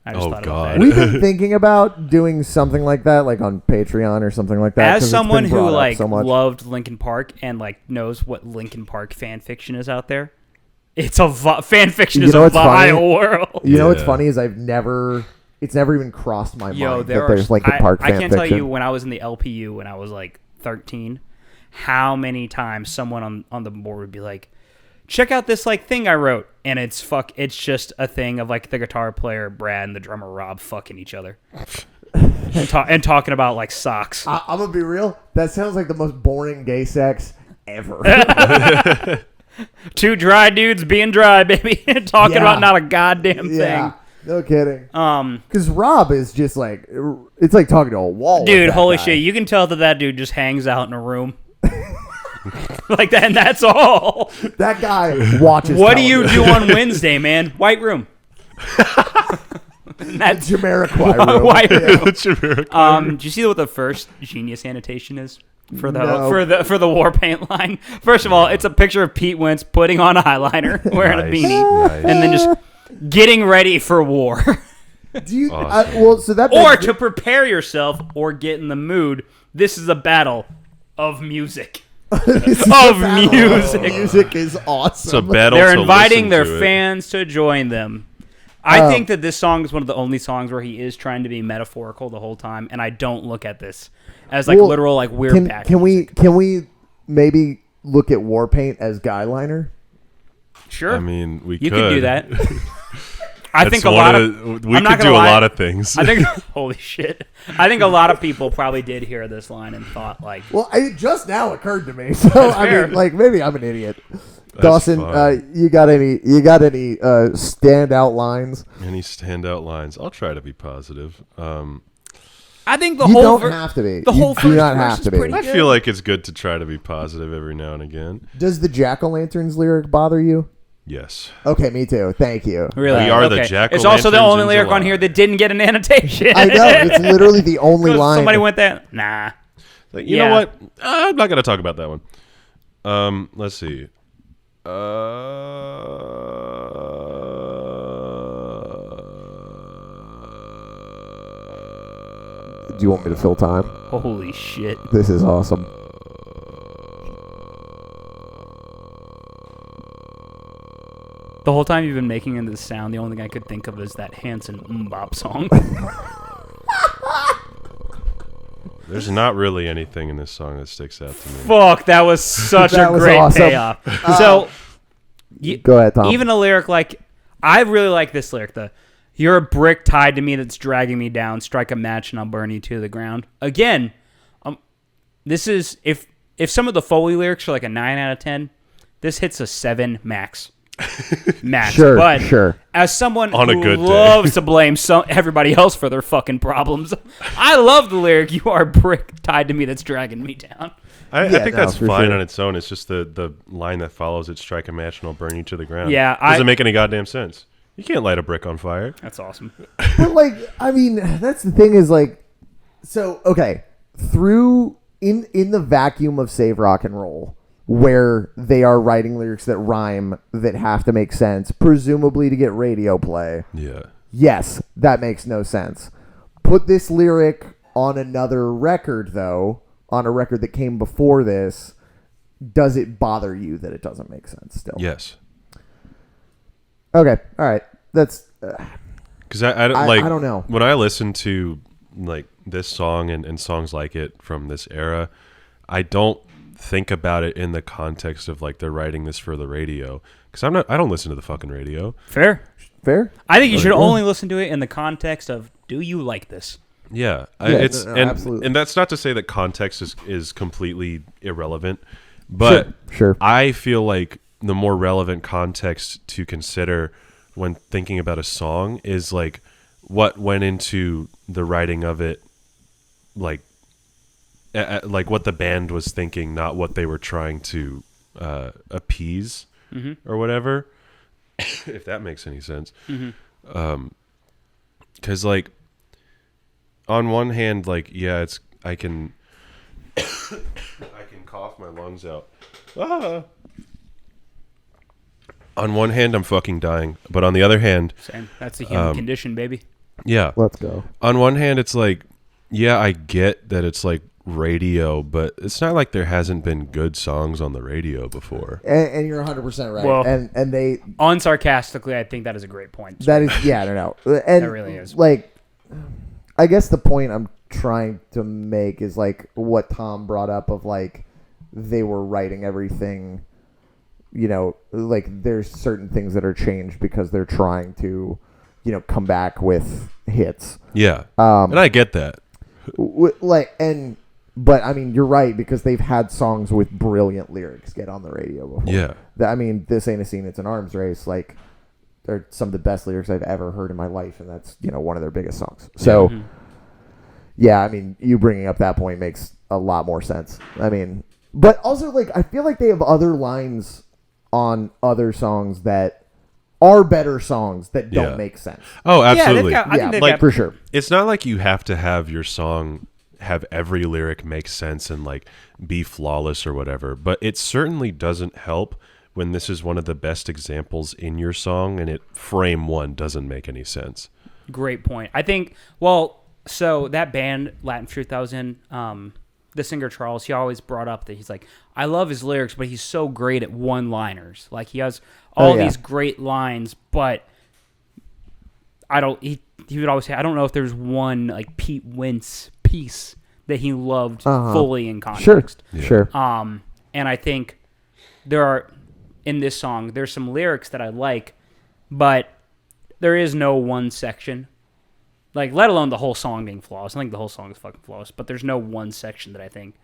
I just Oh, thought God. about that. We've been thinking about doing something like that, like on Patreon or something like that. 'cause As it's someone been who brought up like so much. loved Linkin Park and like knows what Linkin Park fan fiction is out there, it's a fan fiction You is know a what's funny? vile world. You know what's Yeah. funny is it's never even crossed my Yo, mind there that there's Linkin Park I fan can't tell fiction. you when I was in the LPU when I was like 13, how many times someone on the board would be like, check out this like thing I wrote, and it's just a thing of like the guitar player Brad and the drummer Rob fucking each other and talking about like socks. I'm gonna be real. That sounds like the most boring gay sex ever. Two dry dudes being dry, baby. Talking Yeah. about not a goddamn Yeah, thing. no kidding. Because Rob is just like, it's like talking to a wall. Dude, with that holy guy. shit. You can tell that dude just hangs out in a room. Like that, and that's all. That guy watches. What do you do television. on Wednesday, man? White room. That's Jamiroquai room. White room. Jamiroquai. Do you see what the first Genius annotation is for the No. for the war paint line? First of all, it's a picture of Pete Wentz putting on a eyeliner, wearing a Nice, beanie, nice. and then just getting ready for war, Do you? Awesome. Well, so that or begs- to prepare yourself or get in the mood. This is a battle of music. This is of a battle. music. Music is awesome. It's a battle. They're to inviting listen their to it. fans to join them. I think that this song is one of the only songs where he is trying to be metaphorical the whole time, and I don't look at this as like Well, literal, like weird Can, pack. can we maybe look at Warpaint as guy liner? Sure, I mean, we you could do that. I That's think a one lot of we I'm not could gonna do a lie. lot of things. I think holy shit. I think a lot of people probably did hear this line and thought like, Well, it just now occurred to me. So I fair. mean, like maybe I'm an idiot. Dawson, fine. you got any standout lines? Any standout lines? I'll try to be positive. I think the You whole don't have to be. the You whole do first not verse have is to be. pretty I good. feel like it's good to try to be positive every now and again. Does the jack-o'-lanterns lyric bother you? Yes. Okay, me too. Thank you. Really, We are the okay. jack-o'-lanterns It's also the only in lyric on July. here that didn't get an annotation. I know it's literally the only 'Cause line. Somebody went there. Nah. Like, you Yeah. know what? I'm not gonna talk about that one. Let's see. Do you want me to fill time? Holy shit. This is awesome. The whole time you've been making this sound, the only thing I could think of is that Hanson Mbop song. There's not really anything in this song that sticks out to me. Fuck, that was such That a was great awesome. payoff. So, Go ahead, Tom. even a lyric like, I really like this lyric, you're a brick tied to me that's dragging me down, strike a match and I'll burn you to the ground. Again, this is, if some of the Foley lyrics are like a 9 out of 10, this hits a 7 max. Sure, but sure. as someone On a who good day. loves to blame everybody else for their fucking problems, I love the lyric, you are a brick tied to me that's dragging me down. I Yeah, think no, that's for fine sure. on its own. It's just the line that follows it: "Strike a match and I'll burn you to the ground." Yeah, doesn't make any goddamn sense. You can't light a brick on fire. That's awesome. But like, I mean, that's the thing is like, so okay, through in the vacuum of Save Rock and Roll, where they are writing lyrics that rhyme that have to make sense, presumably to get radio play. Yeah. Yes, that makes no sense. Put this lyric on another record, though, on a record that came before this. Does it bother you that it doesn't make sense still? Yes. Okay, all right. That's Because I don't I like. don't know. When I listen to like this song and songs like it from this era, I don't think about it in the context of like they're writing this for the radio. Because I don't listen to the fucking radio. Fair. fair. I think you should Yeah. only listen to it in the context of, do you like this? Yeah, Yeah, it's no, and absolutely. and that's not to say that context is completely irrelevant, but Sure. I feel like the more relevant context to consider when thinking about a song is like what went into the writing of it, like like what the band was thinking, not what they were trying to appease or whatever, if that makes any sense. Because like on one hand, like yeah, I can I can cough my lungs out. Ah. On one hand, I'm fucking dying, but on the other hand, Same. That's a human condition, baby. yeah. Let's go. On one hand, it's like, yeah, I get that it's like radio, but it's not like there hasn't been good songs on the radio before. And you're 100% right. Well- and they Unsarcastically, I think that is a great point. that is yeah, I don't know. And That really is. like I guess the point I'm trying to make is like what Tom brought up of like they were writing everything, you know, like there's certain things that are changed because they're trying to, you know, come back with hits. Yeah, and I get that. Like and But I mean, you're right because they've had songs with brilliant lyrics get on the radio before. Yeah. I mean, this ain't a scene; it's an arms race. Like, they're some of the best lyrics I've ever heard in my life, and that's one of their biggest songs. So, yeah, I mean, you bringing up that point makes a lot more sense. I mean, but also like I feel like they have other lines on other songs that are better songs that don't make sense. Oh, absolutely. I think they've like got, for sure. It's not like you have to have your song have every lyric make sense and like be flawless or whatever, but it certainly doesn't help when this is one of the best examples in your song and frame one doesn't make any sense. Great point. I think, well, so that band, Latin Truth I was in, the singer Charles, he always brought up that he's like, I love his lyrics, but he's so great at one-liners. Like, he has all these great lines, but he would always say, I don't know if there's one, like, Pete Wentz piece that he loved fully in context. Sure. And I think there are, in this song, there's some lyrics that I like, but there is no one section. Like, let alone the whole song being flawless. I think the whole song is fucking flawless, but there's no one section that I think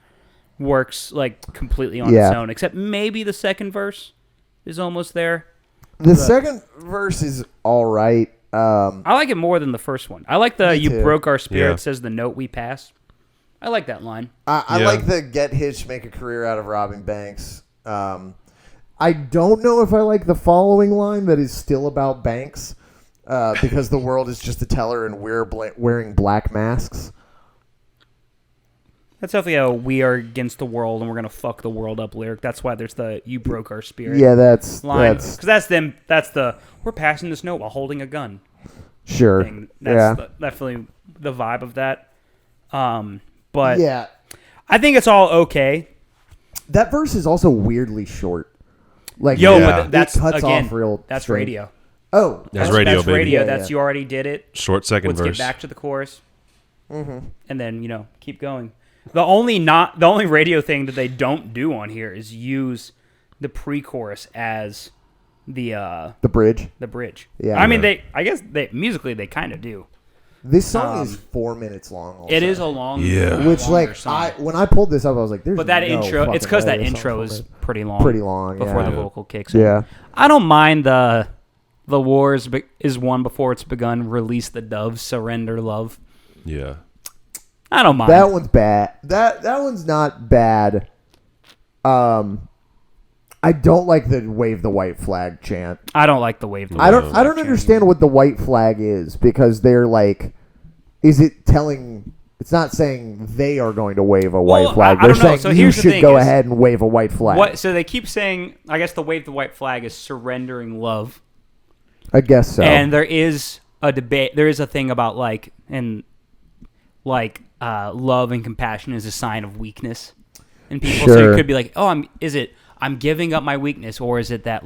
works, like, completely on its own, except maybe the second verse is almost there. The second verse is all right. I like it more than the first one. I like the Me "You too. broke our spirit," Yeah. says the note we passed. I like that line. I like the get hitched, make a career out of robbing banks. I don't know if I like the following line that is still about banks because the world is just a teller and we're wearing black masks. That's definitely a "we are against the world and we're gonna fuck the world up" lyric. That's why there's the "you broke our spirit." Yeah, that's line because that's them. That's the "we're passing this note while holding a gun" sure. thing. That's definitely the vibe of that. But yeah, I think it's all okay. that verse is also weirdly short. Like, But that's it cuts again, off real. that's straight. radio. Oh, That's radio, That's baby. radio. Yeah, That's you already did it. Short second Let's verse. get back to the chorus, and then keep going. The only radio thing that they don't do on here is use the pre-chorus as the bridge. the bridge. Yeah. I mean I guess musically they kind of do. This song is 4 minutes long. Also. It is a long, which longer like song. when I pulled this up, I was like, "There's." But that no intro, it's fucking because way that this intro song's is four minutes. pretty long. Pretty long before yeah. the vocal kicks in. Yeah. I don't mind the wars is won before it's begun. Release the doves, surrender love. Yeah. I don't mind. That one's bad. That one's not bad. I don't like the wave the white flag chant. I don't like the wave. I don't understand what the white flag is because they're like, is it telling? It's not saying they are going to wave a white flag. I They're don't know. saying So you here's the should thing go is- ahead and wave a white flag. What? So they keep saying, I guess the wave the white flag is surrendering love, I guess so. and there is a debate. There is a thing about love and compassion is a sign of weakness in people. So Sure. it could be like, I'm giving up my weakness, or is it that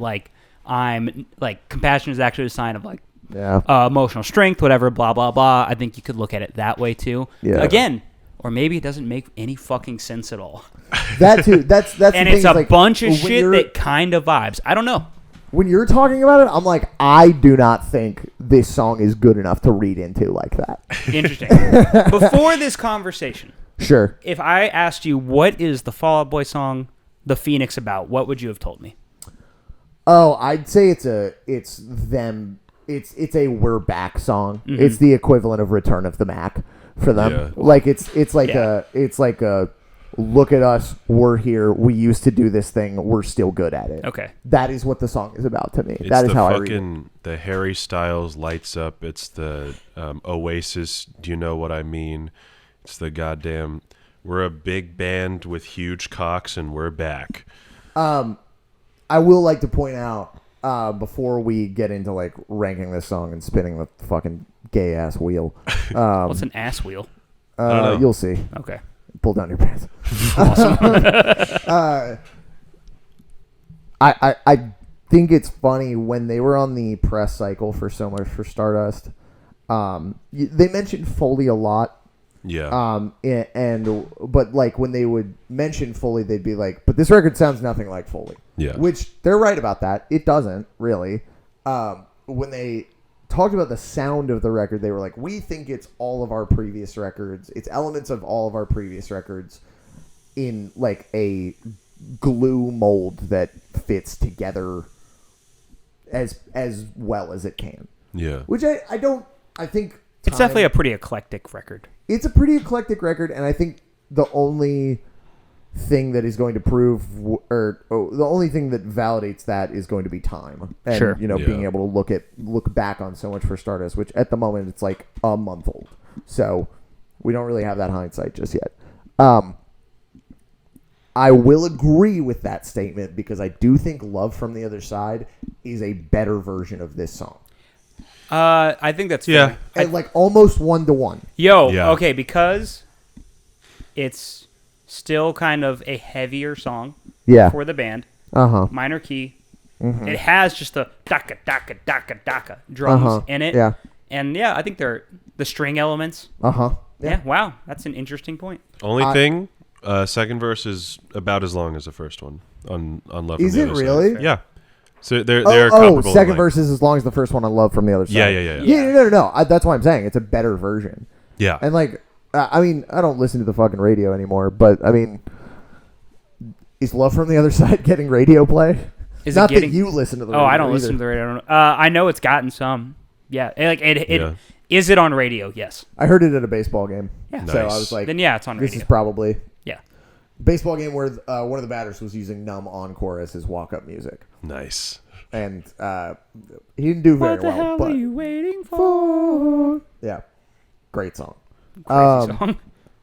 I'm compassion is actually a sign of yeah. emotional strength, whatever, blah blah blah. I think you could look at it that way too. Yeah. Again, or maybe it doesn't make any fucking sense at all. That too. That's the And thing, it's a like, bunch of when shit you're- that kind of vibes. I don't know. When you're talking about it, I'm like, I do not think this song is good enough to read into like that. Interesting. Before this conversation, Sure. if I asked you what is the Fall Out Boy song "The Phoenix" about, what would you have told me? Oh, I'd say it's them. It's a "We're Back" song. Mm-hmm. It's the equivalent of "Return of the Mac" for them. Yeah. Like it's like Yeah. a look at us. We're here. We used to do this thing. We're still good at it. Okay. That is what the song is about to me. It's That is the how I read it. fucking the Harry Styles lights up. It's the Oasis. Do you know what I mean? It's the goddamn. We're a big band with huge cocks and we're back. I will like to point out before we get into like ranking this song and spinning the fucking gay ass wheel. What's an ass wheel? don't know. You'll see. Okay. Pull down your pants. I think it's funny when they were on the press cycle for So Much for Stardust. They mentioned Foley a lot. Yeah. But like when they would mention Foley, they'd be like, "But this record sounds nothing like Foley." Yeah. Which they're right about that. It doesn't really. When they talked about the sound of the record, they were like, "We think it's all of our previous records. It's elements of all of our previous records, in like a glue mold that fits together as well as it can. Yeah. Which I think It's definitely a pretty eclectic record. It's a pretty eclectic record, and I think the only thing that is going to prove, the only thing that validates that is going to be time, and Sure. being able to look back on So Much for Stardust, which at the moment it's like a month old, so we don't really have that hindsight just yet. I will agree with that statement because I do think Love from the Other Side is a better version of this song. I think that's fair. And like almost 1-to-1. Okay, because it's still kind of a heavier song for the band. Minor key. Mm-hmm. It has just the daka daka daka daka drums in it. Yeah. And I think they're the string elements. Yeah. Wow, that's an interesting point. Only thing, second verse is about as long as the first one on Love. Is from it the Other really? Side. Yeah. So they're comparable. Second verse is as long as the first one on Love from the Other Side. Yeah. No. That's why I'm saying it's a better version. Yeah. And like, I mean, I don't listen to the fucking radio anymore, but I mean, is Love from the Other Side getting radio play? Is Not it getting... that you listen to the radio. Oh, I don't listen to the radio. I know it's gotten some. Yeah. Is it on radio? Yes. I heard it at a baseball game. Yeah. So I was like, then it's on radio. This is probably baseball game where one of the batters was using Numb Encore as his walk-up music. Nice. And he didn't do very well. What the hell but are you waiting for? Yeah. Great song. Crazy song.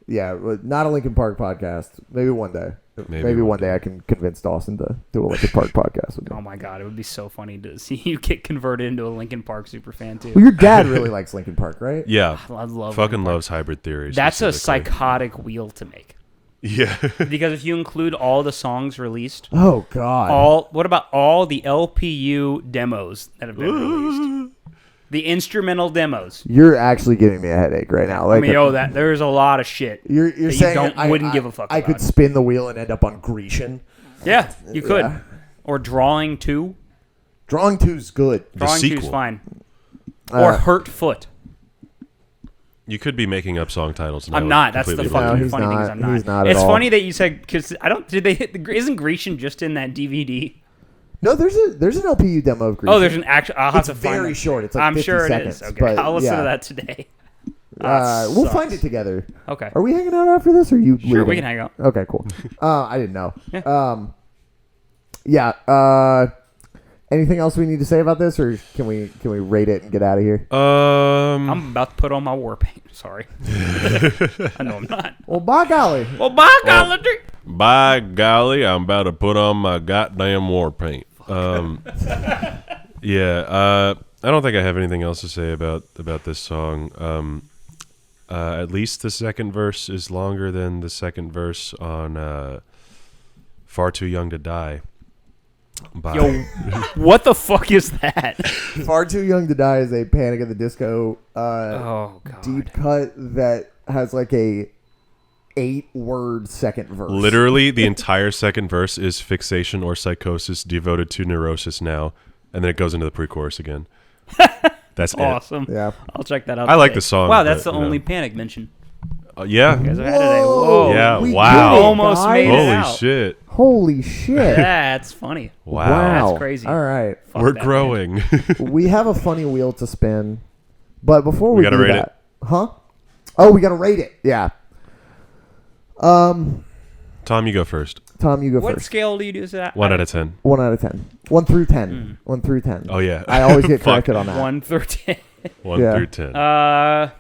Yeah, not a Linkin Park podcast. Maybe one day. Maybe one day I can convince Dawson to do a Linkin Park podcast with me. Oh my god, it would be so funny to see you get converted into a Linkin Park superfan too. Well, your dad really likes Linkin Park, right? Yeah. I love fucking loves Hybrid Theory. That's a psychotic wheel to make. Yeah. Because if you include all the songs released, oh god, what about all the LPU demos that have been released? The instrumental demos. You're actually giving me a headache right now. Like, there's a lot of shit. You're that saying you wouldn't give a fuck I about. could spin the wheel and end up on Grecian. Yeah, you could. Yeah. Or Drawing 2. Drawing 2's good. Drawing 2's fine. Or Hurt Foot. You could be making up song titles now. I'm not. That's the fucking funny thing is I'm not. He's not it's at all. funny that you said, because did they hit isn't Grecian just in that DVD? No, there's an LPU demo of Grecian. Oh, there's an actual. I'll have it's to find very it. short. It's like I'm 50 sure seconds. it is. Okay, but, I'll listen to that today. We'll find it together. Okay. Are we hanging out after this, or are you Sure, leaving? we can hang out. Okay, cool. I didn't know. Yeah. Anything else we need to say about this, or can we rate it and get out of here? I'm about to put on my war paint. Sorry. I know I'm not. Well, by golly. By golly, I'm about to put on my goddamn war paint. Yeah. I don't think I have anything else to say about this song. At least the second verse is longer than the second verse on Far Too Young to Die. Yo, what the fuck is that? Far Too Young to Die is a Panic at the Disco deep cut that has like a 8-word second verse. Literally, the entire second verse is fixation or psychosis devoted to neurosis now, and then it goes into the pre-chorus again. That's awesome. Yeah, I'll check that out. I like the song. Wow, that's the only Panic mention. Yeah. You guys have had today. Whoa. Yeah. We Wow. did it, Almost guys. made it Holy out. shit. Holy shit. That's funny. Wow. That's crazy. All right. Fuck We're that, growing. We have a funny wheel to spin, but before we gotta do rate that, Oh, we gotta rate it. Yeah. Tom, you go first. Tom, you go What first. scale do you do that? 1 out of 10. 1 out of 10. 1 through 10. 1 through 10. Oh, yeah. I always get Fuck. corrected on that. 1 through 10. 1 Yeah. through 10.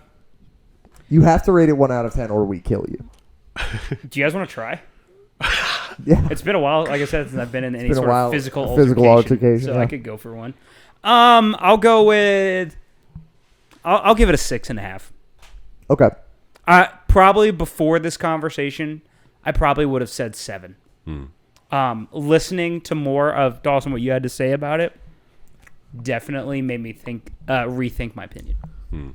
You have to rate it 1 out of 10 or we kill you. Do you guys want to try? Yeah. It's been a while, like I said, since I've been in any been a sort while. of physical altercation, so yeah. I could go for one. I'll go with. I'll give it a 6.5. Okay. Probably before this conversation, I probably would have said 7. Listening to more of Dawson, what you had to say about it, definitely made me think, rethink my opinion.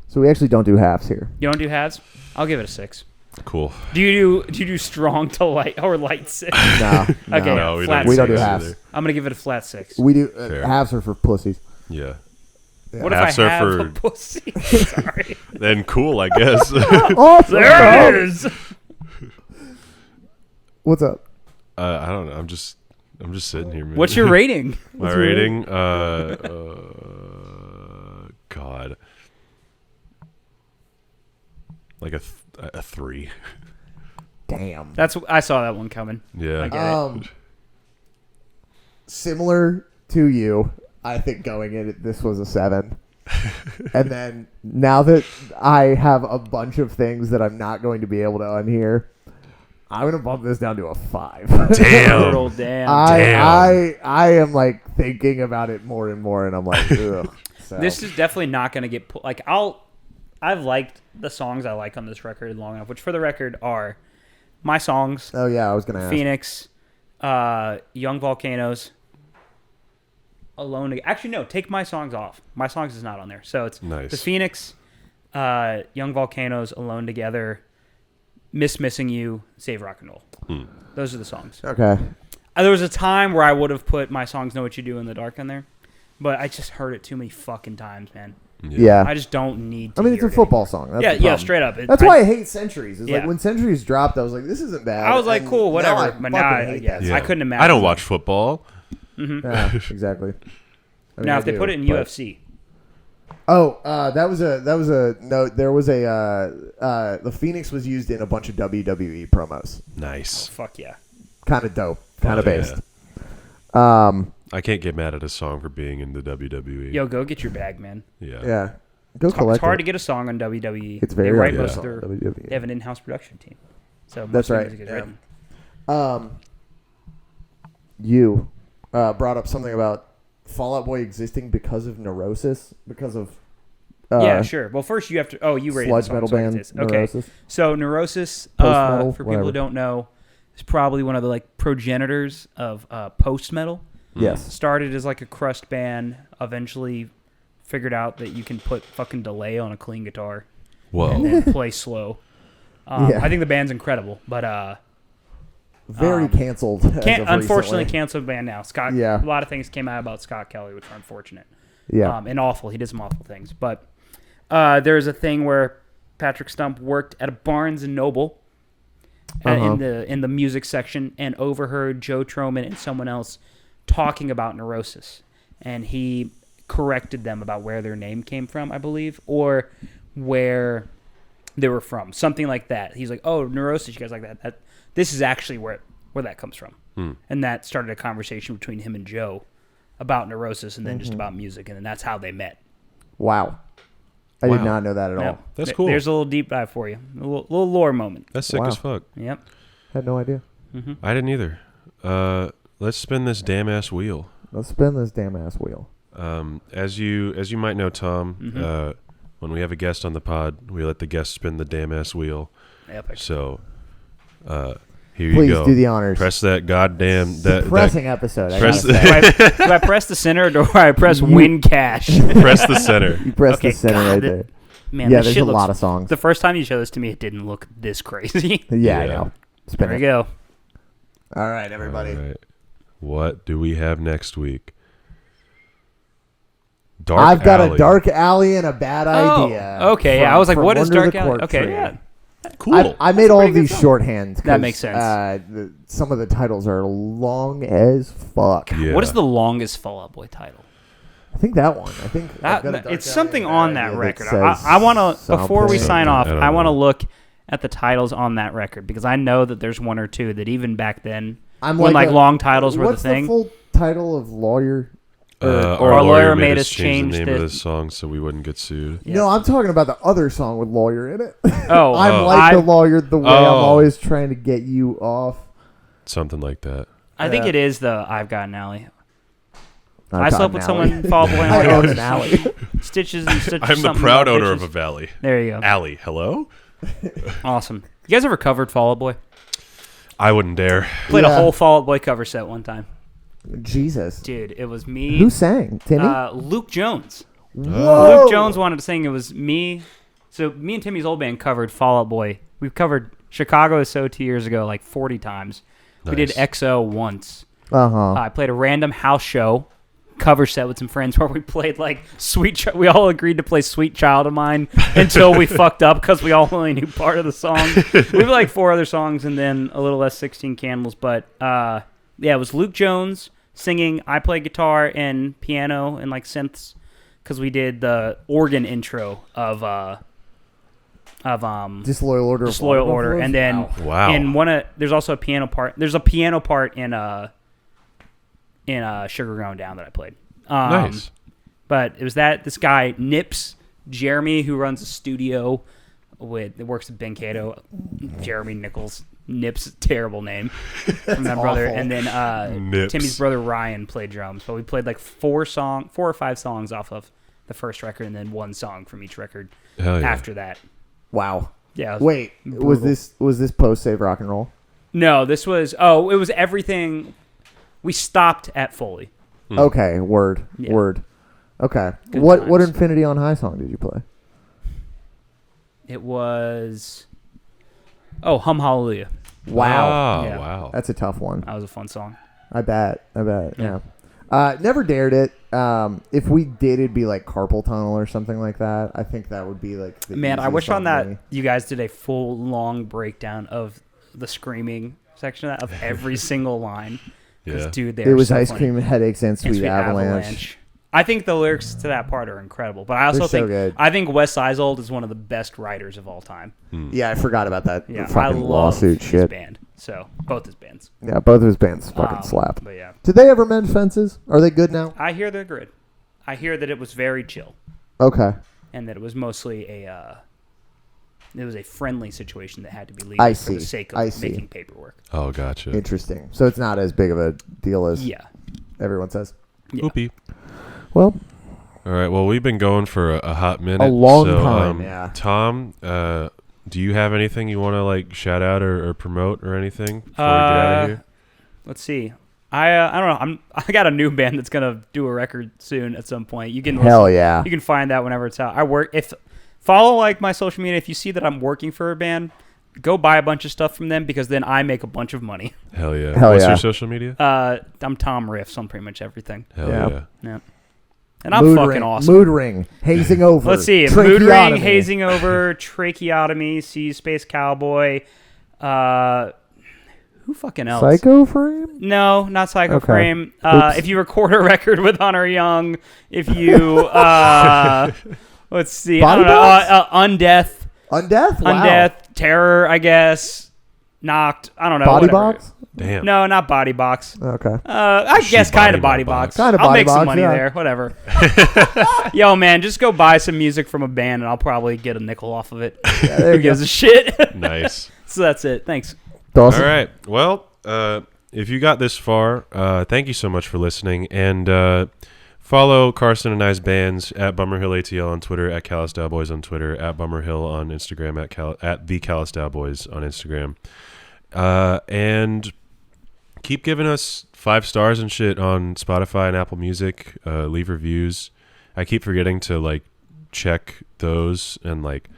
So we actually don't do halves here. You don't do halves? I'll give it a 6. Cool. Do you do strong to light or light 6? No. Okay. No, we flat don't, We don't do 6. halves. either. I'm gonna give it a flat 6. We do Fair. halves are for pussies. Yeah. What Halves if I are have for- a pussy? Sorry. Then cool, I guess. Awesome. There it is. What's up? I don't know. I'm just sitting here. Man. What's your rating? My rating? God. Like a 3. Damn. I saw that one coming. Yeah. I get it. Similar to you, I think going in, this was a 7. And then now that I have a bunch of things that I'm not going to be able to unhear, I'm going to bump this down to a 5. Damn. Damn. I am like thinking about it more and more, and I'm like, ugh. So. This is definitely not going to get like I've liked the songs I like on this record long enough, which for the record are my songs. Oh yeah, I was gonna ask. Phoenix, Young Volcanoes, Alone. Actually, no, take My Songs off. My Songs is not on there. So it's Nice. the Phoenix, Young Volcanoes, Alone Together, Missing You, Save Rock and Roll. Those are the songs. Okay. There was a time where I would have put My Songs Know What You Do in the Dark on there, but I just heard it too many fucking times, man. Yeah. I just don't need to I mean, it's hear a it football song. That's the yeah, problem. straight up. That's why I hate Centuries. It's Yeah. like when Centuries dropped, I was like, this isn't bad. I was like, And cool, whatever. Now I But now fucking I hate guess. that. I couldn't imagine. I don't watch football. Yeah, exactly. I mean, Now, I if they do, put it in but- UFC, that was a no. There was the Phoenix was used in a bunch of WWE promos. Nice. fuck yeah. Kind of dope. Kind of Oh, based. yeah. I can't get mad at a song for being in the WWE. Yo, go get your bag, man. Yeah. Yeah. Go It's collect hard it. to get a song on WWE. It's very they hard write to get a most song of on their, WWE. They have an in-house production team. So most That's of the right, music is yeah. written. You brought up something about Fall Out Boy existing because of neurosis, because of Yeah, sure. Well, first you have to. Oh, you rated sludge the song, metal so I get band this. Okay, Neurosis. so Neurosis, Post-metal, for people whatever. who don't know, is probably one of the like progenitors of post metal. Yes. Started as like a crust band, eventually figured out that you can put fucking delay on a clean guitar Whoa. and then play slow. Yeah. I think the band's incredible, but Very canceled. as of unfortunately recently. canceled band now. Scott, Yeah. a lot of things came out about Scott Kelly, which are unfortunate. Yeah. And awful. He did some awful things. But there's a thing where Patrick Stump worked at a Barnes and Noble in the music section and overheard Joe Troman and someone else talking about Neurosis, and he corrected them about where their name came from, I believe, or where they were from, something like that. He's like, "Oh, Neurosis, you guys like that? This is actually where that comes from," and that started a conversation between him and Joe about Neurosis, and then just about music, and then that's how they met. Wow. I Wow. did not know that at Yeah. all. That's cool. There's a little deep dive for you, a little lore moment. That's sick Wow. as fuck. Yep. Had no idea. I didn't either. Let's spin this damn ass wheel. Let's spin this damn ass wheel. As you might know, Tom, when we have a guest on the pod, we let the guest spin the damn ass wheel. Epic. So, here Please you go. do the honors. Press that goddamn that Depressing episode. I press gotta say. Do I press the center or do I press win cash? press the center. You press Okay, the center God, right that- there. Man, Yeah, this there's shit a looks, lot of songs. The first time you showed this to me, it didn't look this crazy. Yeah, I Yeah. know. Spin There it. we go. All right, everybody. All right. What do we have next week? Dark I've got Alley. a dark alley and a bad idea. okay. Yeah, I from- was like, from what is Under Dark the Alley? Cork Okay, Tree. yeah. Cool. I made all pretty of good these song. shorthands. That makes sense. Some of the titles are long as fuck. Yeah. What is the longest Fall Out Boy title? I think that one. I think I've got a Dark It's Alley something and a Bad on that Idea record. says I want to, before we something. sign off, I don't I want to know. look at the titles on that record because I know that there's one or two that even back then, I'm when like a- long titles were the what's thing. the full title of Lawyer? Our lawyer made us change the name the- of this song so we wouldn't get sued. Yeah. No, I'm talking about the other song with Lawyer in it. Oh, I'm like the lawyer the way I'm always trying to get you off. Something like that. I think Yeah. it is the I've Got an Alley. I've I got slept with an alley. someone, Fall Out Boy, and I all own the an alley. Stitches and Stitches. I'm the something proud about owner of bitches. a valley. There you go. Alley. Hello? Awesome. You guys ever covered Fall Out Boy? I wouldn't dare. Played a Yeah. whole Fall Out Boy cover set one time. Jesus. Dude, it was me. Who sang? Timmy? Luke Jones. Whoa. Luke Jones wanted to sing. It was me. So me and Timmy's old band covered Fall Out Boy. We've covered Chicago Is So 2 years ago like 40 times. We did Nice. XO once. Uh-huh. I played a random house show cover set with some friends where we played like we all agreed to play Sweet Child of Mine until we fucked up because we all only knew part of the song. We had like 4 other songs and then a little less 16 Candles. But yeah, it was Luke Jones singing. I played guitar and piano and like synths because we did the organ intro of Disloyal Order. Disloyal Order. And then Wow. in there's also a piano part. There's a piano part in Sugar Going Down that I played. Nice. But it was this guy Nips Jeremy who runs a studio that works at Ben Cato. Jeremy Nichols. Nips, terrible name from that brother. awful. And then Nips. Timmy's brother Ryan played drums. But we played like 4 or 5 songs off of the first record, and then 1 song from each record Hell yeah. after that. Wow. Yeah. Wait, was this post Save Rock and Roll? No, this was. Oh, it was everything. We stopped at Foley. Okay, word. Okay. Good What times. Infinity on High song did you play? It was. Oh, Hum Hallelujah. Wow. Oh, Yeah. wow. That's a tough one. That was a fun song. I bet. Yeah. Never dared it. If we did, it'd be like Carpal Tunnel or something like that. I think that would be like the Man, I easiest wish song on for that me. you guys did a full long breakdown of the screaming section of every single line. 'Cause, Yeah. dude, It was so Ice funny. Cream, Headaches, and And Sweet Avalanche. I think the lyrics to that part are incredible, but I also They're so think good. I think Wes Eisold is one of the best writers of all time. Yeah, I forgot about that Yeah, I fucking love lawsuit his shit. band. So both his bands. Yeah, both of his bands fucking slap. But yeah, Did they ever mend fences? Are they good now? I hear they're good. I hear that it was very chill Okay. and that it was mostly a friendly situation that had to be legal I for the see. sake I of see. making paperwork. Oh, gotcha. Interesting. So it's not as big of a deal as Yeah. everyone says. Yeah. Oopie. Well, All right. Well, we've been going for a hot minute. A long so, time, yeah. Tom, do you have anything you want to like shout out or promote or anything before we get out of here? Let's see. I don't know. I got a new band that's gonna do a record soon at some point. You can hell yeah. You can find that whenever it's out. Follow like my social media. If you see that I'm working for a band, go buy a bunch of stuff from them because then I make a bunch of money. Hell yeah. Hell What's yeah. your social media? I'm Tom Riffs on pretty much everything. Hell yeah. yeah. Yeah. And I'm Mood fucking ring, awesome. Mood ring, hazing over. Let's see. Mood ring, tracheotomy. hazing over, tracheotomy, see Space Cowboy. Who fucking else? Psycho frame? No, not Psycho Okay. Frame. Oops. If you record a record with Hunter Young, if you let's see, I don't Body know, Undeath, Undeath? Wow. Undeath, Terror, I guess, Knocked. I don't know. Body whatever. box? Damn. No, not Body Box. Okay. I guess kind of Body Box. Kinda I'll Body make some Box, money yeah. there. Whatever. Yo, man, just go buy some music from a band, and I'll probably get a nickel off of it. there Who you gives a shit? Nice. So that's it. Thanks. Dawson? All right. Well, if you got this far, thank you so much for listening. And follow Carson and I's bands at Bummerhill ATL on Twitter, at Callous Boys on Twitter, at Bummerhill on Instagram, at the Callous Boys on Instagram. And keep giving us 5 stars and shit on Spotify and Apple Music. Leave reviews. I keep forgetting to like check those and like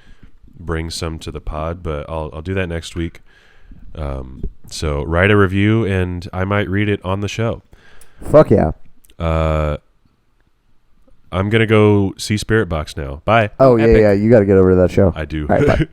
bring some to the pod, but I'll do that next week. So write a review and I might read it on the show. Fuck yeah. I'm gonna go see Spirit Box now. Bye. Oh, yeah, Epic. yeah. You got to get over to that show. I do. All right, bye.